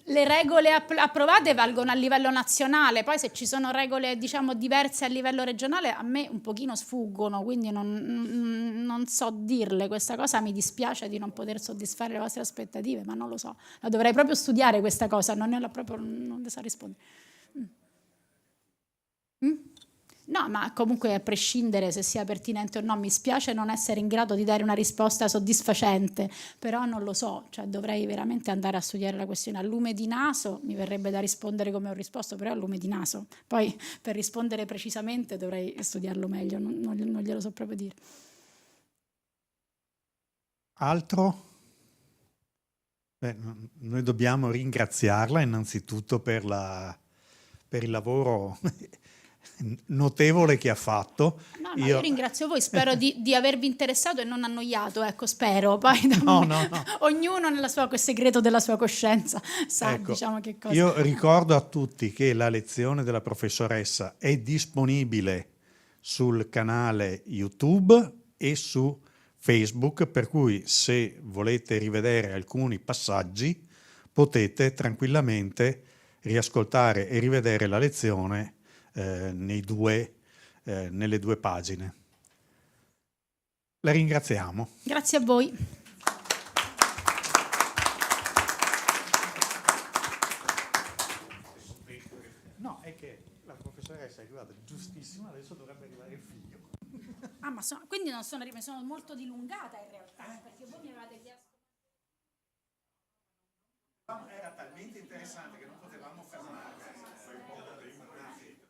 le regole approvate valgono a livello nazionale, poi se ci sono regole diverse a livello regionale a me un pochino sfuggono, quindi non so dirle questa cosa, mi dispiace di non poter soddisfare le vostre aspettative, ma non lo so, la dovrei proprio studiare questa cosa, non ne so rispondere. No, ma comunque a prescindere se sia pertinente o no, mi spiace non essere in grado di dare una risposta soddisfacente, però non lo so, cioè dovrei veramente andare a studiare la questione. A lume di naso mi verrebbe da rispondere come ho risposto, però a lume di naso. Poi per rispondere precisamente dovrei studiarlo meglio, non glielo so proprio dire. Altro? Noi dobbiamo ringraziarla innanzitutto per il lavoro notevole che ha fatto. No, io ringrazio voi, spero di avervi interessato e non annoiato, ecco, spero. Poi no. Ognuno nel segreto della sua coscienza sa, ecco, che cosa. Io ricordo a tutti che la lezione della professoressa è disponibile sul canale YouTube e su Facebook, per cui se volete rivedere alcuni passaggi potete tranquillamente riascoltare e rivedere la lezione nelle 2 pagine. La ringraziamo. Grazie a voi. No, è che la professoressa è arrivata giustissima, adesso dovrebbe arrivare il figlio. Ah, ma quindi non sono molto dilungata in realtà, perché voi mi avevate chiesto... Era talmente interessante che non potevamo fermare.